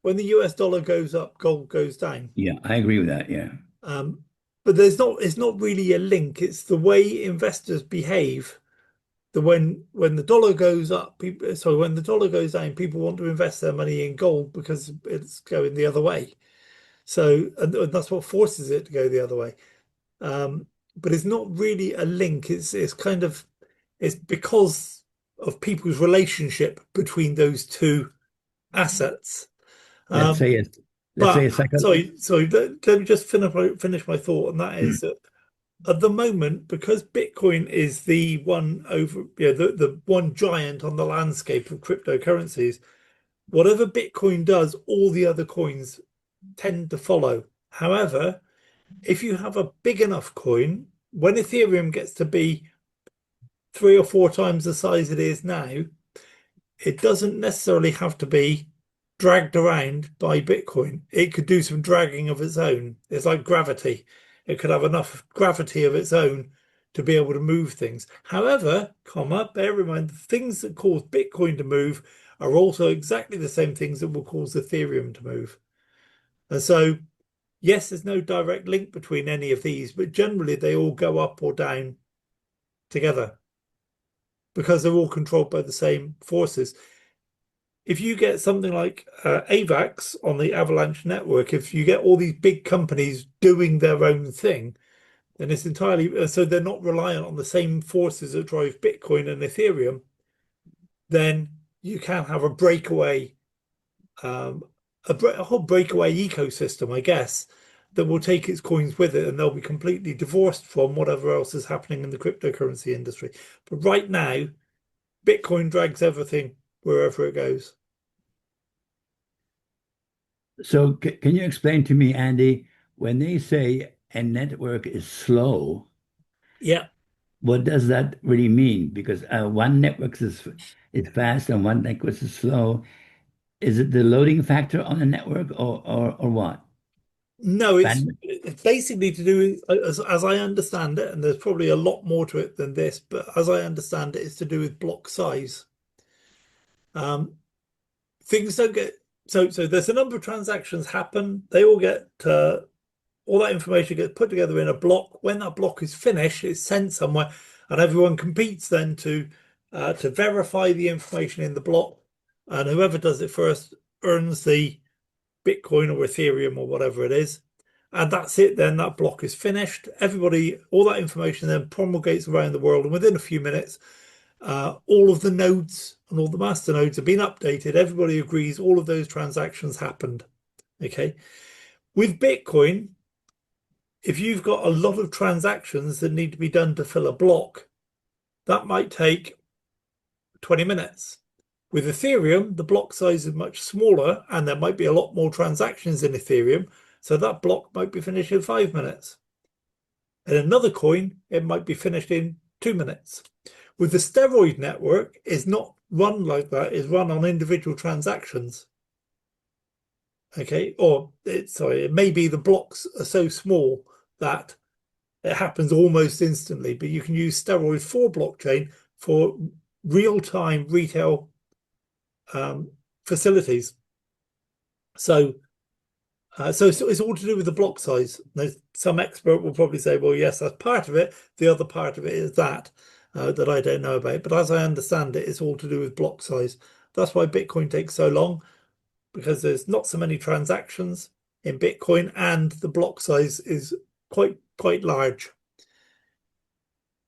When the US dollar goes up, gold goes down. Yeah, I agree with that. Yeah. But it's not really a link. It's the way investors behave. When the dollar goes up, when the dollar goes down, people want to invest their money in gold because it's going the other way. So, and that's what forces it to go the other way. But it's not really a link. It's because of people's relationship between those two assets. Let's say a second. Sorry. Let me just finish my thought, and that is that at the moment, because Bitcoin is the one the one giant on the landscape of cryptocurrencies, whatever Bitcoin does, all the other coins tend to follow. However, if you have a big enough coin, when Ethereum gets to be 3 or 4 times the size it is now, it doesn't necessarily have to be dragged around by Bitcoin. It could do some dragging of its own. It's like gravity. It could have enough gravity of its own to be able to move things. However, bear in mind, the things that cause Bitcoin to move are also exactly the same things that will cause Ethereum to move. And so, yes, there's no direct link between any of these, but generally they all go up or down together because they're all controlled by the same forces. If you get something like AVAX on the Avalanche network, if you get all these big companies doing their own thing, then it's entirely, so they're not reliant on the same forces that drive Bitcoin and Ethereum, then you can have a breakaway, a whole breakaway ecosystem, I guess, that will take its coins with it, and they'll be completely divorced from whatever else is happening in the cryptocurrency industry. But right now, Bitcoin drags everything wherever it goes. So can you explain to me, Andy, when they say a network is slow, Yeah. what does that really mean? Because one network is fast and one network is slow. Is it the loading factor on the network or what? No, it's Bandwidth? it's basically to do with, as I understand it, and there's probably a lot more to it than this, but as I understand it, it's to do with block size. Things don't get so there's a number of transactions happen. They all get all that information gets put together in a block. When that block is finished, it's sent somewhere, and everyone competes then to verify the information in the block, and whoever does it first earns the Bitcoin or Ethereum or whatever it is. And that's it. Then that block is finished. Everybody, all that information then promulgates around the world. And within a few minutes, all of the nodes and all the master nodes have been updated. Everybody agrees all of those transactions happened. Okay. With Bitcoin, if you've got a lot of transactions that need to be done to fill a block, that might take 20 minutes. With Ethereum, the block size is much smaller and there might be a lot more transactions in Ethereum. So that block might be finished in 5 minutes. And another coin, it might be finished in 2 minutes. With the steroid network, it's not run like that. It's run on individual transactions. Okay, or it may be the blocks are so small that it happens almost instantly, but you can use steroid for blockchain for real-time retail facilities. So it's all to do with the block size. There's some expert will probably say, well, yes, that's part of it. The other part of it is that I don't know about. But as I understand it, it's all to do with block size. That's why Bitcoin takes so long, because there's not so many transactions in Bitcoin and the block size is quite large.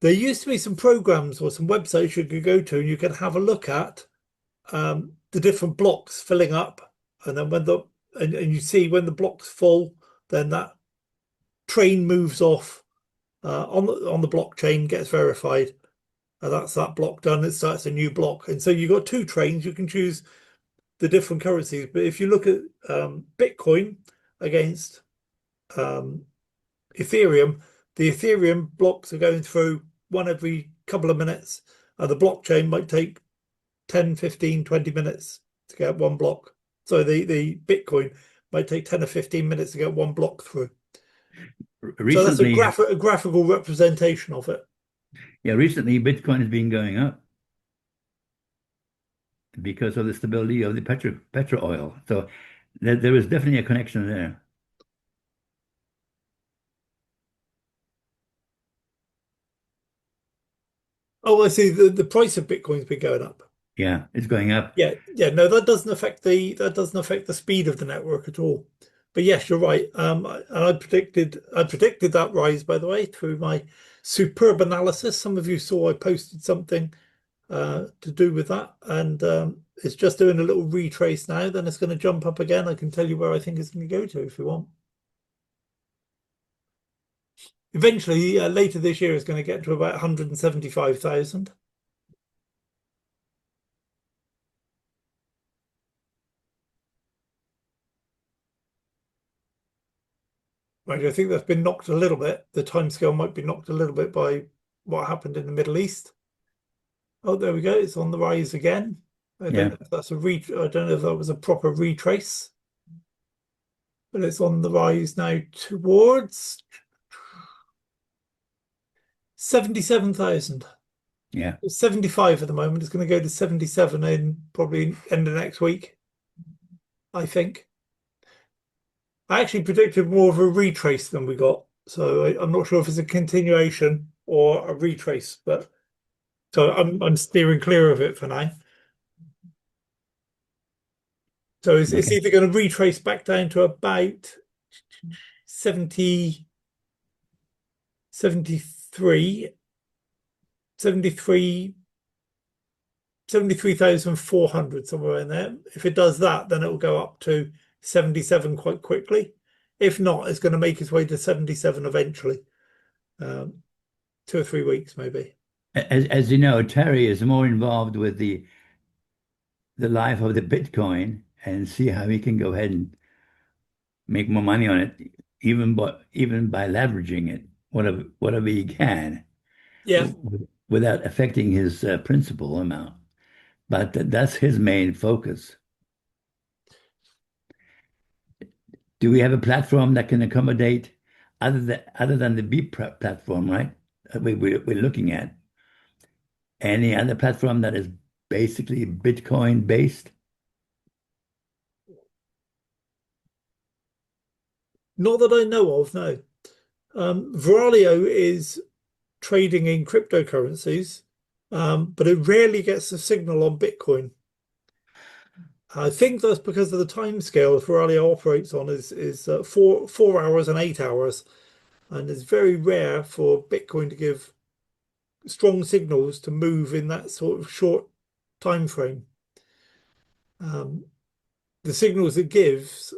There used to be some programs or some websites you could go to and you could have a look at the different blocks filling up, and then when and you see when the block's full, then that train moves off on the blockchain, gets verified, and that's that block done. It starts a new block, and so you've got 2 trains. You can choose the different currencies, but if you look at Bitcoin against Ethereum, the Ethereum blocks are going through one every couple of minutes, and the blockchain might take 10, 15, 20 minutes to get one block. So the Bitcoin might take 10 or 15 minutes to get one block through. So that's a graphical representation of it. Yeah, recently Bitcoin has been going up because of the stability of the petro oil. So there is definitely a connection there. Oh, I see. The price of Bitcoin's been going up. Yeah, it's going up. Yeah. No, that doesn't affect the speed of the network at all. But yes, you're right. And I predicted that rise, by the way, through my superb analysis. Some of you saw I posted something to do with that, and it's just doing a little retrace now. Then it's going to jump up again. I can tell you where I think it's going to go to if you want. Eventually, later this year, it's going to get to about 175,000. Right, I think that's been knocked a little bit. The timescale might be knocked a little bit by what happened in the Middle East. Oh, there we go. It's on the rise again. I don't Yeah. know if that's a I don't know if that was a proper retrace, but it's on the rise now towards 77,000. Yeah. It's 75 at the moment. It's going to go to 77 in probably end of next week, I think. I actually predicted more of a retrace than we got, so I'm not sure if it's a continuation or a retrace, but so I'm steering clear of it for now. So it's Okay. either going to retrace back down to about 70, 73, 73, 73,400, somewhere in there. If it does that, then it will go up to 77 quite quickly. If not, it's going to make its way to 77 eventually. 2 or 3 weeks, maybe. As you know, Terry is more involved with the life of the Bitcoin and see how he can go ahead and make more money on it, even by leveraging it, whatever he can, Yeah. without affecting his principal amount. But that's his main focus. Do we have a platform that can accommodate other than the Beep platform, right? We're looking at any other platform that is basically Bitcoin based? Not that I know of, no. Veralio is trading in cryptocurrencies, but it rarely gets a signal on Bitcoin. I think that's because of the time scale Veralio operates on is 4 hours and 8 hours, and it's very rare for Bitcoin to give strong signals to move in that sort of short time frame. The signals it gives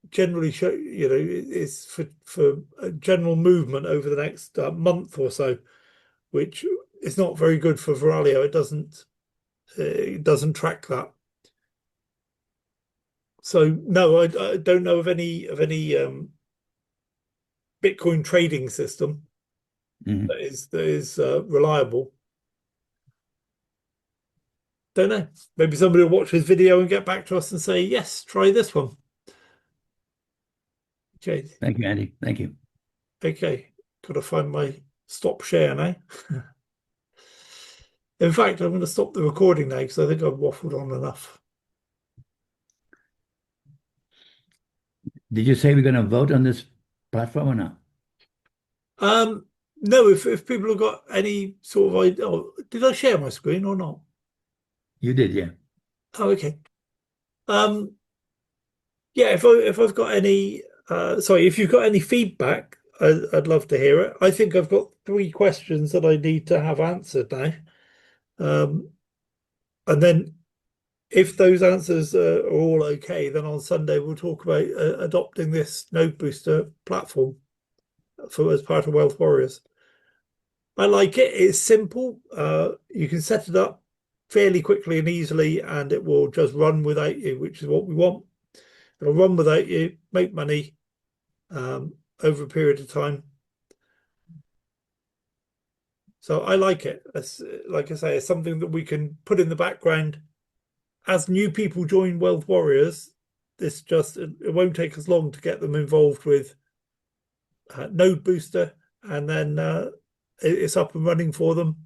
generally show, is for a general movement over the next month or so, which is not very good for Veralio. It doesn't track that. So no, I don't know of any Bitcoin trading system that is reliable. Don't know. Maybe somebody will watch this video and get back to us and say, yes, try this one. Okay. Thank you, Andy. Thank you. Okay. Got to find my stop share now. In fact, I'm going to stop the recording now because I think I've waffled on enough. Did you say we're going to vote on this platform or not? No, if people have got any sort of idea, did I share my screen or not? You did, yeah. Oh, okay. Yeah, if I've got any, sorry, if you've got any feedback, I'd love to hear it. I think I've got 3 questions that I need to have answered now. And then if those answers are all okay, then on Sunday we'll talk about adopting this NodeBooster platform as part of Wealth Warriors. I like it. It's simple. You can set it up fairly quickly and easily, and it will just run without you, which is what we want. It'll run without you, make money over a period of time. So I like it. Like I say, it's something that we can put in the background as new people join Wealth Warriors. It won't take us long to get them involved with NodeBooster, and then it's up and running for them.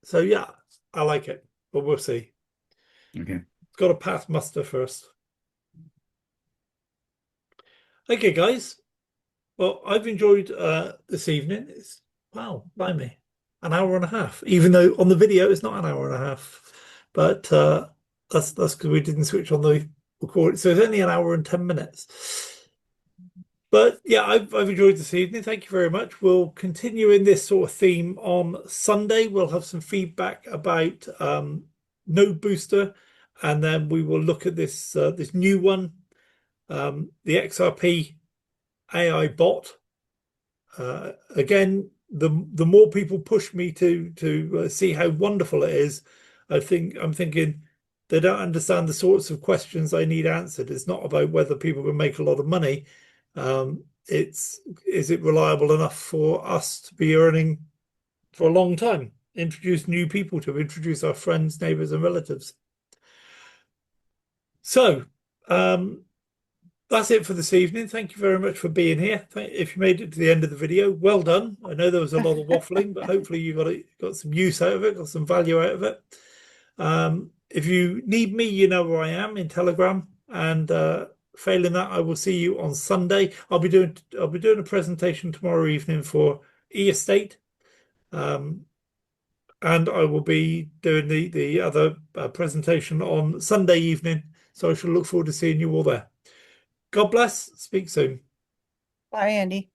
So yeah, I like it, but we'll see. Okay. It's got to pass muster first. Okay, guys. Well, I've enjoyed this evening. Wow, blimey, an hour and a half. Even though on the video it's not an hour and a half, but that's because we didn't switch on the recording. So it's only an hour and 10 minutes. But yeah, I've enjoyed this evening. Thank you very much. We'll continue in this sort of theme on Sunday. We'll have some feedback about NodeBooster, and then we will look at this new one, the XRP AI bot. Again, the more people push me to see how wonderful it is, I'm thinking they don't understand the sorts of questions I need answered. It's not about whether people can make a lot of money. Is it reliable enough for us to be earning for a long time. Introduce new people to introduce our friends, neighbors, and relatives. So that's it for this evening. Thank you very much for being here. If you made it to the end of the video, well done. I know there was a lot of waffling, but hopefully you got some use out of it, got some value out of it. If you need me, you know where I am in Telegram, and failing that, I will see you on Sunday. I'll be doing a presentation tomorrow evening for e-estate, and I will be doing the other presentation on Sunday evening. So I shall look forward to seeing you all there. God bless. Speak soon. Bye, Andy.